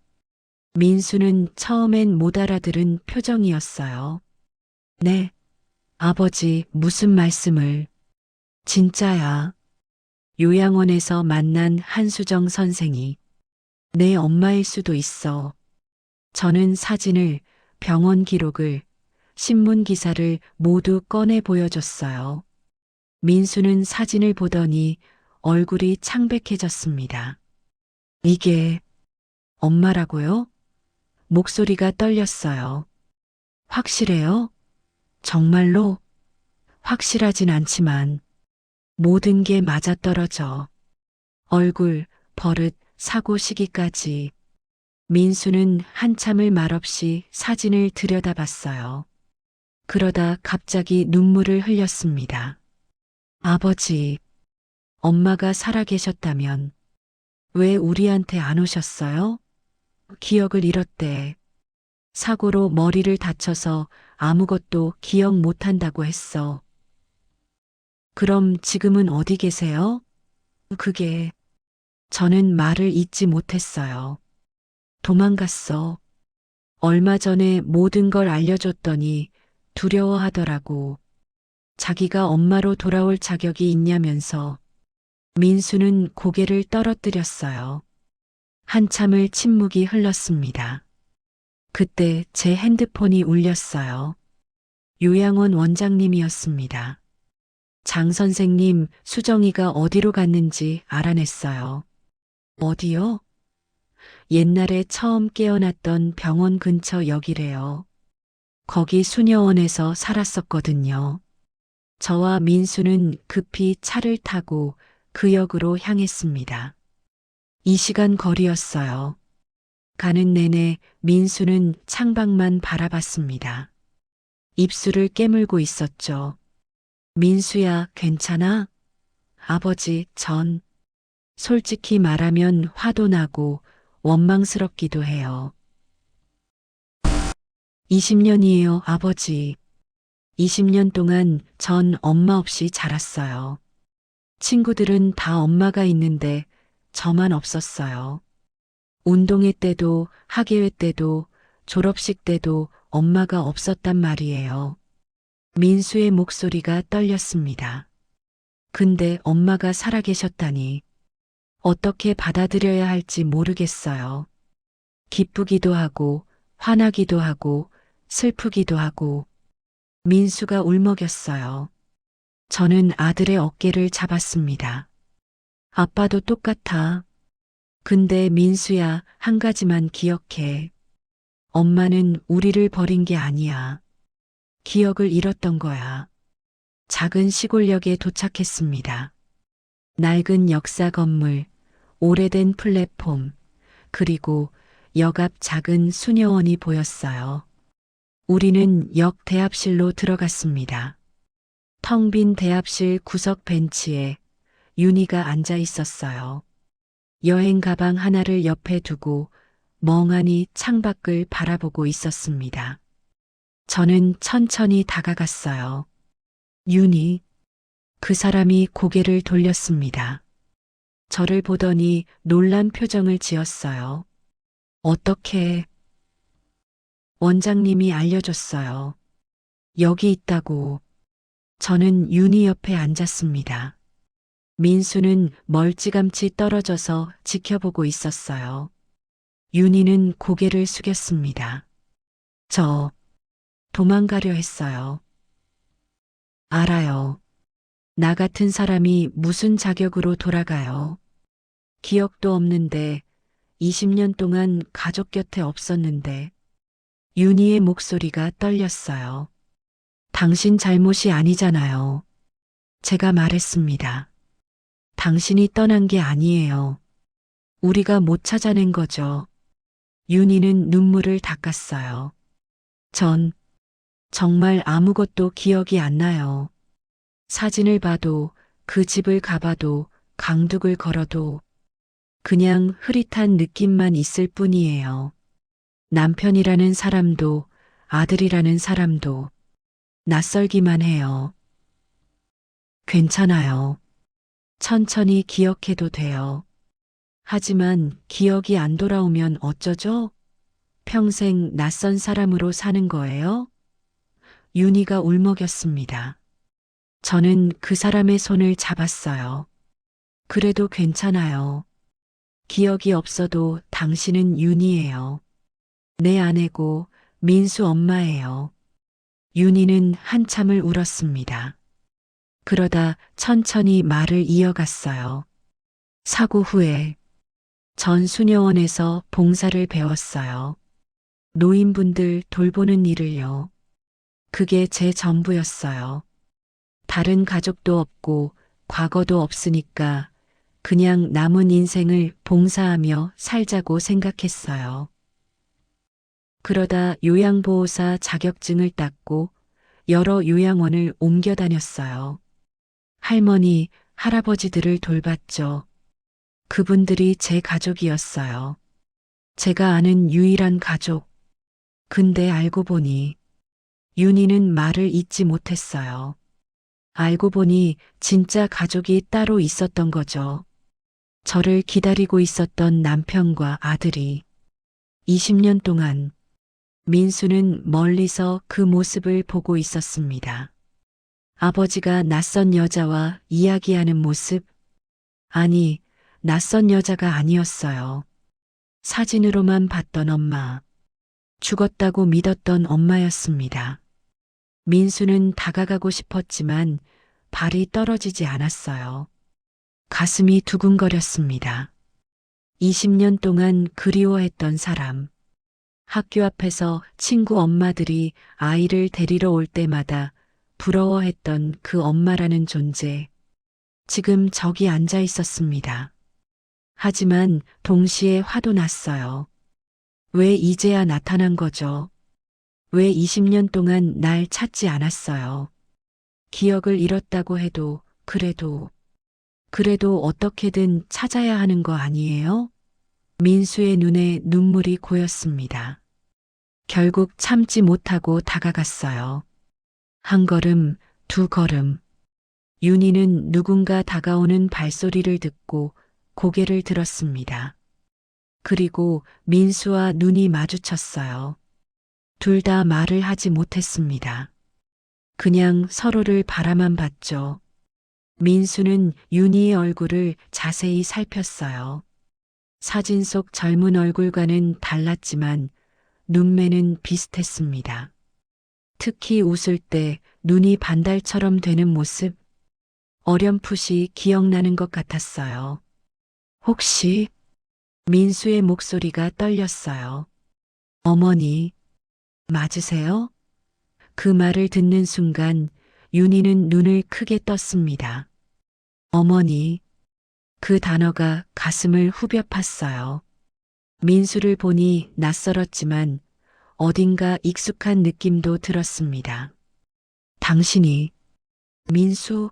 민수는 처음엔 못 알아들은 표정이었어요. 네, 아버지, 무슨 말씀을. 진짜야. 요양원에서 만난 한수정 선생이 내 엄마일 수도 있어. 저는 사진을, 병원 기록을, 신문 기사를 모두 꺼내 보여줬어요. 민수는 사진을 보더니 얼굴이 창백해졌습니다. 이게 엄마라고요? 목소리가 떨렸어요. 확실해요? 정말로? 확실하진 않지만 모든 게 맞아떨어져. 얼굴, 버릇, 사고 시기까지. 민수는 한참을 말없이 사진을 들여다봤어요. 그러다 갑자기 눈물을 흘렸습니다. 아버지, 엄마가 살아계셨다면 왜 우리한테 안 오셨어요? 기억을 잃었대. 사고로 머리를 다쳐서 아무것도 기억 못한다고 했어. 그럼 지금은 어디 계세요? 그게 저는 말을 잇지 못했어요. 도망갔어. 얼마 전에 모든 걸 알려줬더니 두려워하더라고. 자기가 엄마로 돌아올 자격이 있냐면서. 민수는 고개를 떨어뜨렸어요. 한참을 침묵이 흘렀습니다. 그때 제 핸드폰이 울렸어요. 요양원 원장님이었습니다. 장 선생님, 수정이가 어디로 갔는지 알아냈어요. 어디요? 옛날에 처음 깨어났던 병원 근처 역이래요. 거기 수녀원에서 살았었거든요. 저와 민수는 급히 차를 타고 그 역으로 향했습니다. 2시간 거리였어요. 가는 내내 민수는 창밖만 바라봤습니다. 입술을 깨물고 있었죠. 민수야, 괜찮아? 아버지, 솔직히 말하면 화도 나고 원망스럽기도 해요. 20년이에요, 아버지. 20년 동안 전 엄마 없이 자랐어요. 친구들은 다 엄마가 있는데 저만 없었어요. 운동회 때도, 학예회 때도, 졸업식 때도 엄마가 없었단 말이에요. 민수의 목소리가 떨렸습니다. 근데 엄마가 살아계셨다니 어떻게 받아들여야 할지 모르겠어요. 기쁘기도 하고, 화나기도 하고, 슬프기도 하고. 민수가 울먹였어요. 저는 아들의 어깨를 잡았습니다. 아빠도 똑같아. 근데 민수야, 한 가지만 기억해. 엄마는 우리를 버린 게 아니야. 기억을 잃었던 거야. 작은 시골역에 도착했습니다. 낡은 역사 건물, 오래된 플랫폼, 그리고 역 앞 작은 수녀원이 보였어요. 우리는 역 대합실로 들어갔습니다. 텅 빈 대합실 구석 벤치에 윤희가 앉아 있었어요. 여행 가방 하나를 옆에 두고 멍하니 창밖을 바라보고 있었습니다. 저는 천천히 다가갔어요. 윤희, 그 사람이 고개를 돌렸습니다. 저를 보더니 놀란 표정을 지었어요. 어떻게? 원장님이 알려줬어요. 여기 있다고. 저는 윤희 옆에 앉았습니다. 민수는 멀찌감치 떨어져서 지켜보고 있었어요. 윤희는 고개를 숙였습니다. 저 도망가려 했어요. 알아요. 나 같은 사람이 무슨 자격으로 돌아가요. 기억도 없는데 20년 동안 가족 곁에 없었는데 윤희의 목소리가 떨렸어요. 당신 잘못이 아니잖아요. 제가 말했습니다. 당신이 떠난 게 아니에요. 우리가 못 찾아낸 거죠. 윤희는 눈물을 닦았어요. 전 정말 아무것도 기억이 안 나요. 사진을 봐도 그 집을 가봐도 강둑을 걸어도 그냥 흐릿한 느낌만 있을 뿐이에요. 남편이라는 사람도 아들이라는 사람도 낯설기만 해요. 괜찮아요. 천천히 기억해도 돼요. 하지만 기억이 안 돌아오면 어쩌죠? 평생 낯선 사람으로 사는 거예요? 윤희가 울먹였습니다. 저는 그 사람의 손을 잡았어요. 그래도 괜찮아요. 기억이 없어도 당신은 윤희예요. 내 아내고 민수 엄마예요. 윤희는 한참을 울었습니다. 그러다 천천히 말을 이어갔어요. 사고 후에 전 수녀원에서 봉사를 배웠어요. 노인분들 돌보는 일을요. 그게 제 전부였어요. 다른 가족도 없고 과거도 없으니까 그냥 남은 인생을 봉사하며 살자고 생각했어요. 그러다 요양보호사 자격증을 땄고 여러 요양원을 옮겨 다녔어요. 할머니, 할아버지들을 돌봤죠. 그분들이 제 가족이었어요. 제가 아는 유일한 가족. 근데 알고 보니 윤희는 말을 잇지 못했어요. 알고 보니 진짜 가족이 따로 있었던 거죠. 저를 기다리고 있었던 남편과 아들이. 20년 동안 민수는 멀리서 그 모습을 보고 있었습니다. 아버지가 낯선 여자와 이야기하는 모습. 아니, 낯선 여자가 아니었어요. 사진으로만 봤던 엄마. 죽었다고 믿었던 엄마였습니다. 민수는 다가가고 싶었지만 발이 떨어지지 않았어요. 가슴이 두근거렸습니다. 20년 동안 그리워했던 사람. 학교 앞에서 친구 엄마들이 아이를 데리러 올 때마다 부러워했던 그 엄마라는 존재. 지금 저기 앉아 있었습니다. 하지만 동시에 화도 났어요. 왜 이제야 나타난 거죠? 왜 20년 동안 날 찾지 않았어요? 기억을 잃었다고 해도 그래도 어떻게든 찾아야 하는 거 아니에요? 민수의 눈에 눈물이 고였습니다. 결국 참지 못하고 다가갔어요. 한 걸음, 두 걸음. 윤희는 누군가 다가오는 발소리를 듣고 고개를 들었습니다. 그리고 민수와 눈이 마주쳤어요. 둘 다 말을 하지 못했습니다. 그냥 서로를 바라만 봤죠. 민수는 윤희의 얼굴을 자세히 살폈어요. 사진 속 젊은 얼굴과는 달랐지만 눈매는 비슷했습니다. 특히 웃을 때 눈이 반달처럼 되는 모습, 어렴풋이 기억나는 것 같았어요. 혹시 민수의 목소리가 떨렸어요. 어머니, 맞으세요? 그 말을 듣는 순간 윤희는 눈을 크게 떴습니다. 어머니, 그 단어가 가슴을 후벼 팠어요. 민수를 보니 낯설었지만 어딘가 익숙한 느낌도 들었습니다. 당신이 민수?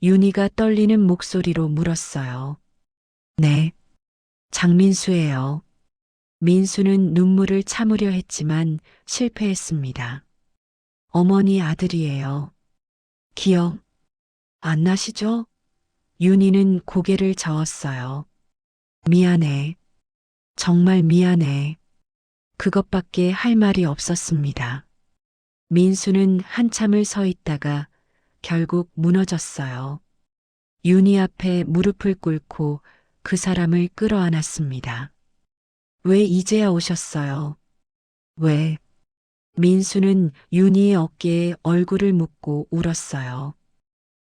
윤희가 떨리는 목소리로 물었어요. 네, 장민수예요. 민수는 눈물을 참으려 했지만 실패했습니다. 어머니 아들이에요. 기억 안 나시죠? 윤희는 고개를 저었어요. 미안해. 정말 미안해. 그것밖에 할 말이 없었습니다. 민수는 한참을 서 있다가 결국 무너졌어요. 윤희 앞에 무릎을 꿇고 그 사람을 끌어안았습니다. 왜 이제야 오셨어요? 왜? 민수는 윤희의 어깨에 얼굴을 묻고 울었어요.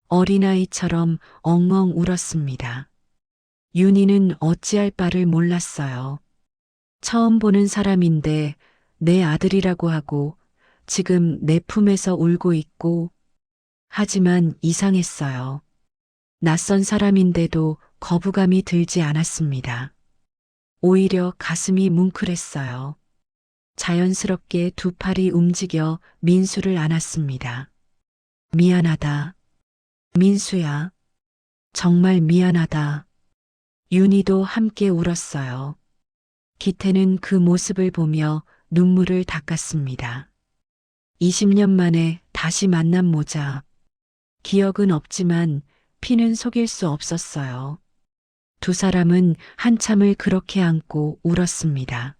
어린아이처럼 엉엉 울었습니다. 윤희는 어찌할 바를 몰랐어요. 처음 보는 사람인데 내 아들이라고 하고 지금 내 품에서 울고 있고, 하지만 이상했어요. 낯선 사람인데도 거부감이 들지 않았습니다. 오히려 가슴이 뭉클했어요. 자연스럽게 두 팔이 움직여 민수를 안았습니다. 미안하다. 민수야. 정말 미안하다. 윤희도 함께 울었어요. 기태는 그 모습을 보며 눈물을 닦았습니다. 20년 만에 다시 만난 모자. 기억은 없지만 피는 속일 수 없었어요. 두 사람은 한참을 그렇게 안고 울었습니다.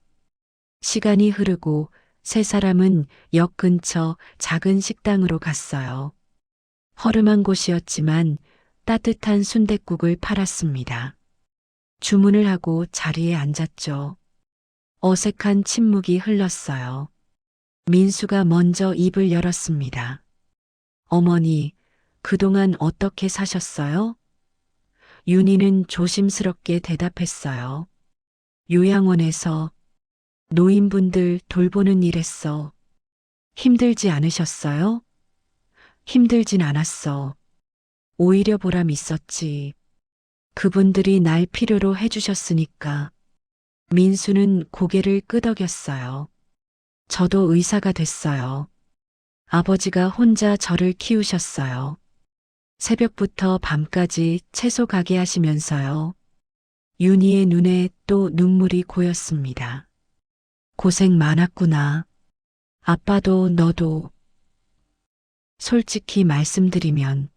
시간이 흐르고 세 사람은 역 근처 작은 식당으로 갔어요. 허름한 곳이었지만 따뜻한 순댓국을 팔았습니다. 주문을 하고 자리에 앉았죠. 어색한 침묵이 흘렀어요. 민수가 먼저 입을 열었습니다. 어머니, 그동안 어떻게 사셨어요? 윤희는 조심스럽게 대답했어요. 요양원에서 노인분들 돌보는 일 했어. 힘들지 않으셨어요? 힘들진 않았어. 오히려 보람 있었지. 그분들이 날 필요로 해주셨으니까. 민수는 고개를 끄덕였어요. 저도 의사가 됐어요. 아버지가 혼자 저를 키우셨어요. 새벽부터 밤까지 채소 가게 하시면서요. 윤희의 눈에 또 눈물이 고였습니다. 고생 많았구나. 아빠도 너도. 솔직히 말씀드리면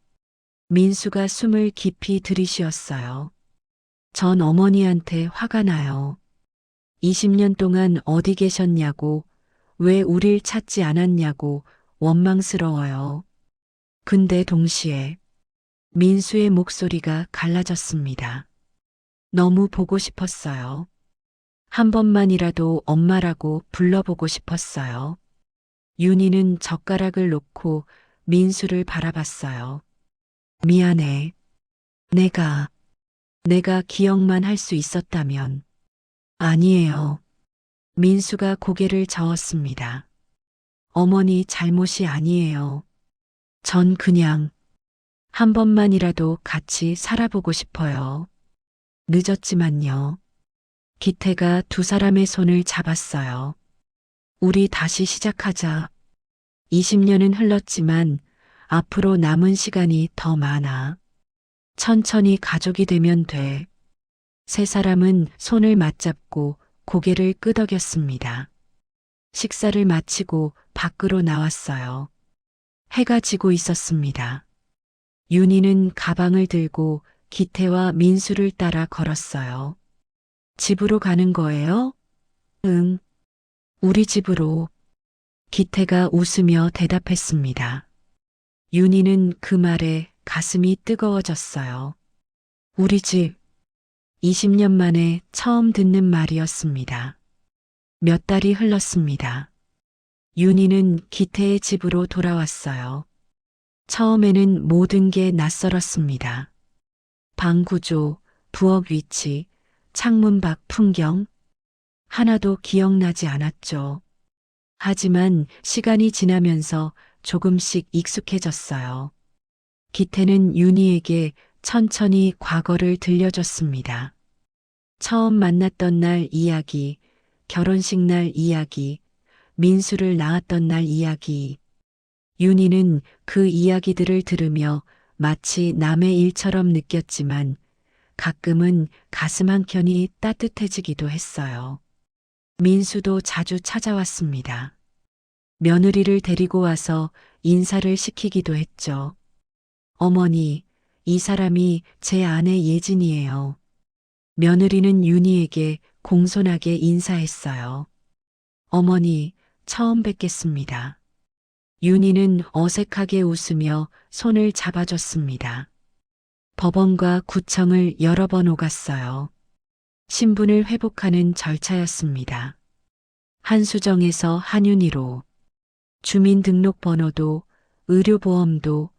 민수가 숨을 깊이 들이쉬었어요. 전 어머니한테 화가 나요. 20년 동안 어디 계셨냐고, 왜 우릴 찾지 않았냐고 원망스러워요. 근데 동시에 민수의 목소리가 갈라졌습니다. 너무 보고 싶었어요. 한 번만이라도 엄마라고 불러보고 싶었어요. 윤희는 젓가락을 놓고 민수를 바라봤어요. 미안해. 내가 기억만 할 수 있었다면. 아니에요. 민수가 고개를 저었습니다. 어머니 잘못이 아니에요. 전 그냥 한 번만이라도 같이 살아보고 싶어요. 늦었지만요. 기태가 두 사람의 손을 잡았어요. 우리 다시 시작하자. 20년은 흘렀지만 앞으로 남은 시간이 더 많아. 천천히 가족이 되면 돼. 세 사람은 손을 맞잡고 고개를 끄덕였습니다. 식사를 마치고 밖으로 나왔어요. 해가 지고 있었습니다. 윤희는 가방을 들고 기태와 민수를 따라 걸었어요. 집으로 가는 거예요? 응. 우리 집으로. 기태가 웃으며 대답했습니다. 윤희는 그 말에 가슴이 뜨거워졌어요. 우리 집. 20년 만에 처음 듣는 말이었습니다. 몇 달이 흘렀습니다. 윤희는 기태의 집으로 돌아왔어요. 처음에는 모든 게 낯설었습니다. 방 구조, 부엌 위치, 창문 밖 풍경, 하나도 기억나지 않았죠. 하지만 시간이 지나면서 조금씩 익숙해졌어요. 기태는 윤희에게 천천히 과거를 들려줬습니다. 처음 만났던 날 이야기, 결혼식 날 이야기, 민수를 낳았던 날 이야기. 윤희는 그 이야기들을 들으며 마치 남의 일처럼 느꼈지만 가끔은 가슴 한켠이 따뜻해지기도 했어요. 민수도 자주 찾아왔습니다. 며느리를 데리고 와서 인사를 시키기도 했죠. 어머니, 이 사람이 제 아내 예진이에요. 며느리는 윤희에게 공손하게 인사했어요. 어머니, 처음 뵙겠습니다. 윤희는 어색하게 웃으며 손을 잡아줬습니다. 법원과 구청을 여러 번 오갔어요. 신분을 회복하는 절차였습니다. 한수정에서 한윤희로 주민등록번호도 의료보험도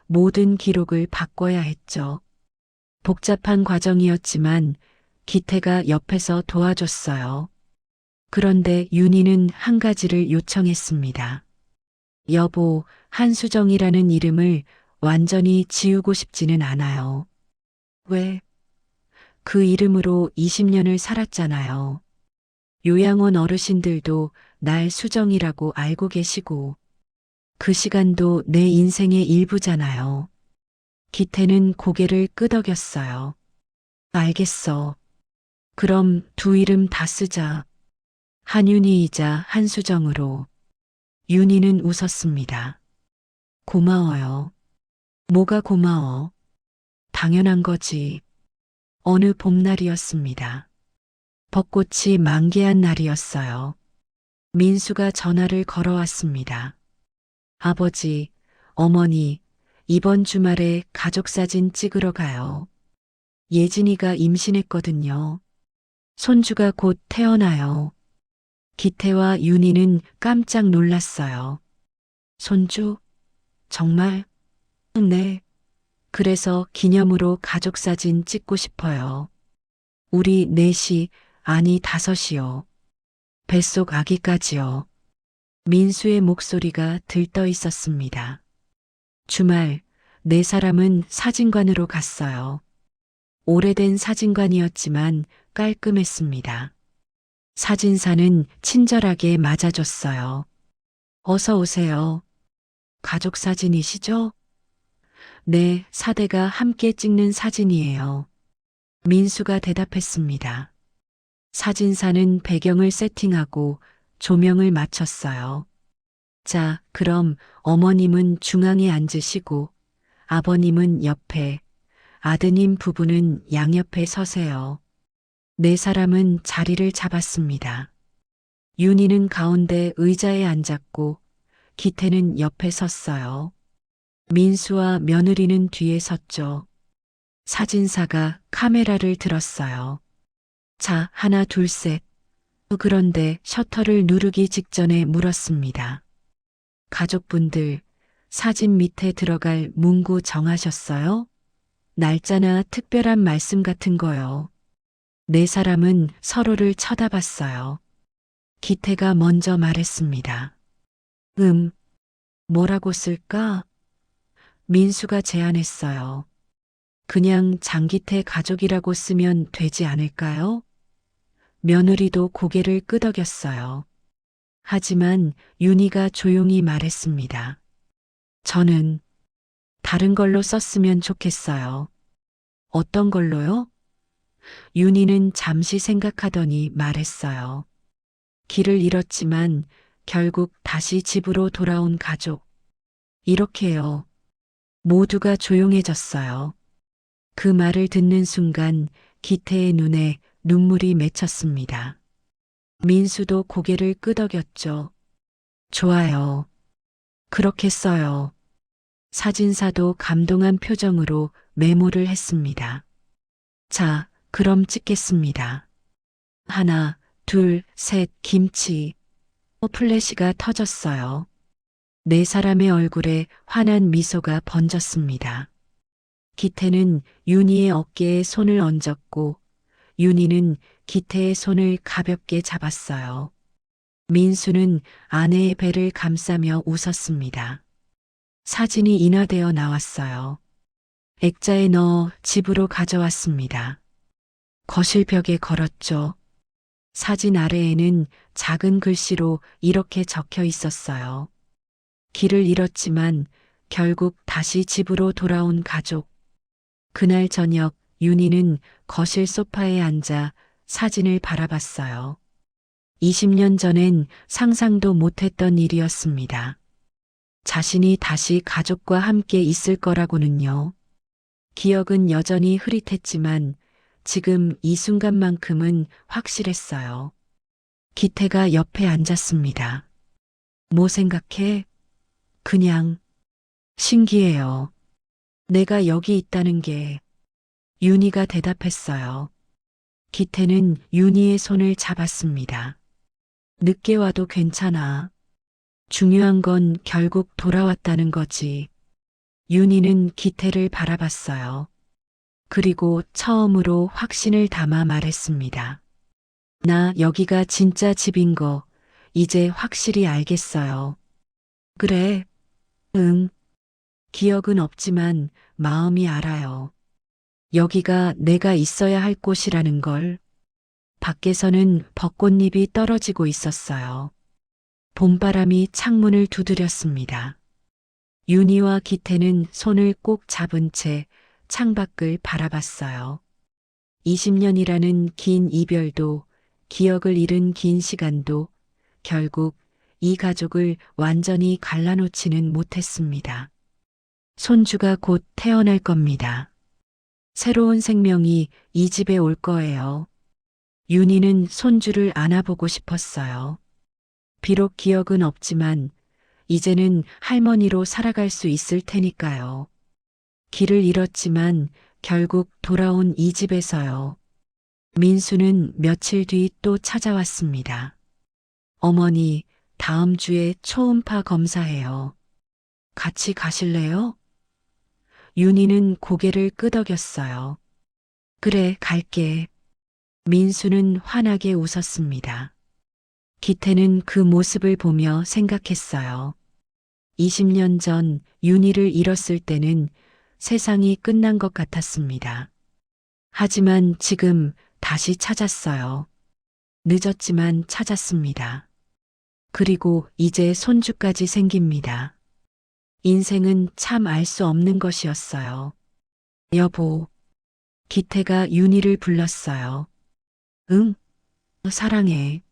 모든 기록을 바꿔야 했죠. 복잡한 과정이었지만 기태가 옆에서 도와줬어요. 그런데 윤희는 한 가지를 요청했습니다. 여보, 한수정이라는 이름을 완전히 지우고 싶지는 않아요. 왜? 그 이름으로 20년을 살았잖아요. 요양원 어르신들도 날 수정이라고 알고 계시고, 그 시간도 내 인생의 일부잖아요. 기태는 고개를 끄덕였어요. 알겠어. 그럼 두 이름 다 쓰자. 한윤희이자 한수정으로. 윤희는 웃었습니다. 고마워요. 뭐가 고마워? 당연한 거지. 어느 봄날이었습니다. 벚꽃이 만개한 날이었어요. 민수가 전화를 걸어왔습니다. 아버지, 어머니, 이번 주말에 가족사진 찍으러 가요. 예진이가 임신했거든요. 손주가 곧 태어나요. 기태와 윤희는 깜짝 놀랐어요. 손주? 정말? 네. 그래서 기념으로 가족사진 찍고 싶어요. 우리 넷이, 아니 다섯이요. 뱃속 아기까지요. 민수의 목소리가 들떠 있었습니다. 주말, 네 사람은 사진관으로 갔어요. 오래된 사진관이었지만 깔끔했습니다. 사진사는 친절하게 맞아줬어요. 어서 오세요. 가족 사진이시죠? 네, 사대가 함께 찍는 사진이에요. 민수가 대답했습니다. 사진사는 배경을 세팅하고 조명을 맞췄어요. 자, 그럼 어머님은 중앙에 앉으시고 아버님은 옆에, 아드님 부부는 양옆에 서세요. 네 사람은 자리를 잡았습니다. 윤희는 가운데 의자에 앉았고 기태는 옆에 섰어요. 민수와 며느리는 뒤에 섰죠. 사진사가 카메라를 들었어요. 자, 하나, 둘, 셋. 그런데 셔터를 누르기 직전에 물었습니다. 가족분들, 사진 밑에 들어갈 문구 정하셨어요? 날짜나 특별한 말씀 같은 거요. 네 사람은 서로를 쳐다봤어요. 기태가 먼저 말했습니다. 뭐라고 쓸까? 민수가 제안했어요. 그냥 장기태 가족이라고 쓰면 되지 않을까요? 며느리도 고개를 끄덕였어요. 하지만 윤희가 조용히 말했습니다. 저는 다른 걸로 썼으면 좋겠어요. 어떤 걸로요? 윤희는 잠시 생각하더니 말했어요. 길을 잃었지만 결국 다시 집으로 돌아온 가족. 이렇게요. 모두가 조용해졌어요. 그 말을 듣는 순간 기태의 눈에 눈물이 맺혔습니다. 민수도 고개를 끄덕였죠. 좋아요. 그렇게 써요. 사진사도 감동한 표정으로 메모를 했습니다. 자, 그럼 찍겠습니다. 하나, 둘, 셋, 김치. 플래시가 터졌어요. 네 사람의 얼굴에 환한 미소가 번졌습니다. 기태는 윤희의 어깨에 손을 얹었고 윤희는 기태의 손을 가볍게 잡았어요. 민수는 아내의 배를 감싸며 웃었습니다. 사진이 인화되어 나왔어요. 액자에 넣어 집으로 가져왔습니다. 거실 벽에 걸었죠. 사진 아래에는 작은 글씨로 이렇게 적혀 있었어요. 길을 잃었지만 결국 다시 집으로 돌아온 가족. 그날 저녁 윤희는 거실 소파에 앉아 사진을 바라봤어요. 20년 전엔 상상도 못했던 일이었습니다. 자신이 다시 가족과 함께 있을 거라고는요. 기억은 여전히 흐릿했지만 지금 이 순간만큼은 확실했어요. 기태가 옆에 앉았습니다. 뭐 생각해? 그냥 신기해요. 내가 여기 있다는 게. 윤희가 대답했어요. 기태는 윤희의 손을 잡았습니다. 늦게 와도 괜찮아. 중요한 건 결국 돌아왔다는 거지. 윤희는 기태를 바라봤어요. 그리고 처음으로 확신을 담아 말했습니다. 나 여기가 진짜 집인 거 이제 확실히 알겠어요. 그래, 응. 기억은 없지만 마음이 알아요. 여기가 내가 있어야 할 곳이라는 걸. 밖에서는 벚꽃잎이 떨어지고 있었어요. 봄바람이 창문을 두드렸습니다. 윤희와 기태는 손을 꼭 잡은 채 창밖을 바라봤어요. 20년이라는 긴 이별도, 기억을 잃은 긴 시간도 결국 이 가족을 완전히 갈라놓지는 못했습니다. 손주가 곧 태어날 겁니다. 새로운 생명이 이 집에 올 거예요. 윤희는 손주를 안아보고 싶었어요. 비록 기억은 없지만 이제는 할머니로 살아갈 수 있을 테니까요. 길을 잃었지만 결국 돌아온 이 집에서요. 민수는 며칠 뒤 또 찾아왔습니다. 어머니, 다음 주에 초음파 검사해요. 같이 가실래요? 윤희는 고개를 끄덕였어요. 그래, 갈게. 민수는 환하게 웃었습니다. 기태는 그 모습을 보며 생각했어요. 20년 전 윤희를 잃었을 때는 세상이 끝난 것 같았습니다. 하지만 지금 다시 찾았어요. 늦었지만 찾았습니다. 그리고 이제 손주까지 생깁니다. 인생은 참 알 수 없는 것이었어요. 여보, 기태가 윤희를 불렀어요. 응, 사랑해.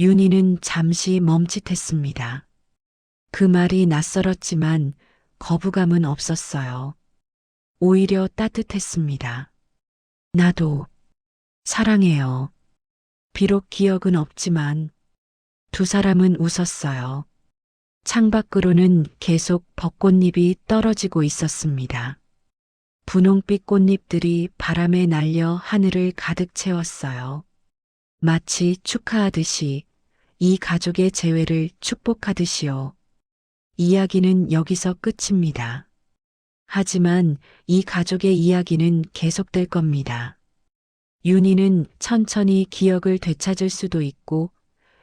윤희는 잠시 멈칫했습니다. 그 말이 낯설었지만 거부감은 없었어요. 오히려 따뜻했습니다. 나도 사랑해요. 비록 기억은 없지만 두 사람은 웃었어요. 창밖으로는 계속 벚꽃잎이 떨어지고 있었습니다. 분홍빛 꽃잎들이 바람에 날려 하늘을 가득 채웠어요. 마치 축하하듯이, 이 가족의 재회를 축복하듯이요. 이야기는 여기서 끝입니다. 하지만 이 가족의 이야기는 계속될 겁니다. 윤희는 천천히 기억을 되찾을 수도 있고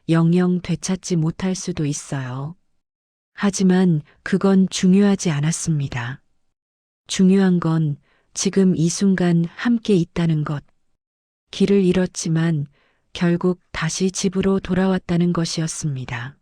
영영 되찾지 못할 수도 있어요. 하지만 그건 중요하지 않았습니다. 중요한 건 지금 이 순간 함께 있다는 것. 길을 잃었지만 결국 다시 집으로 돌아왔다는 것이었습니다.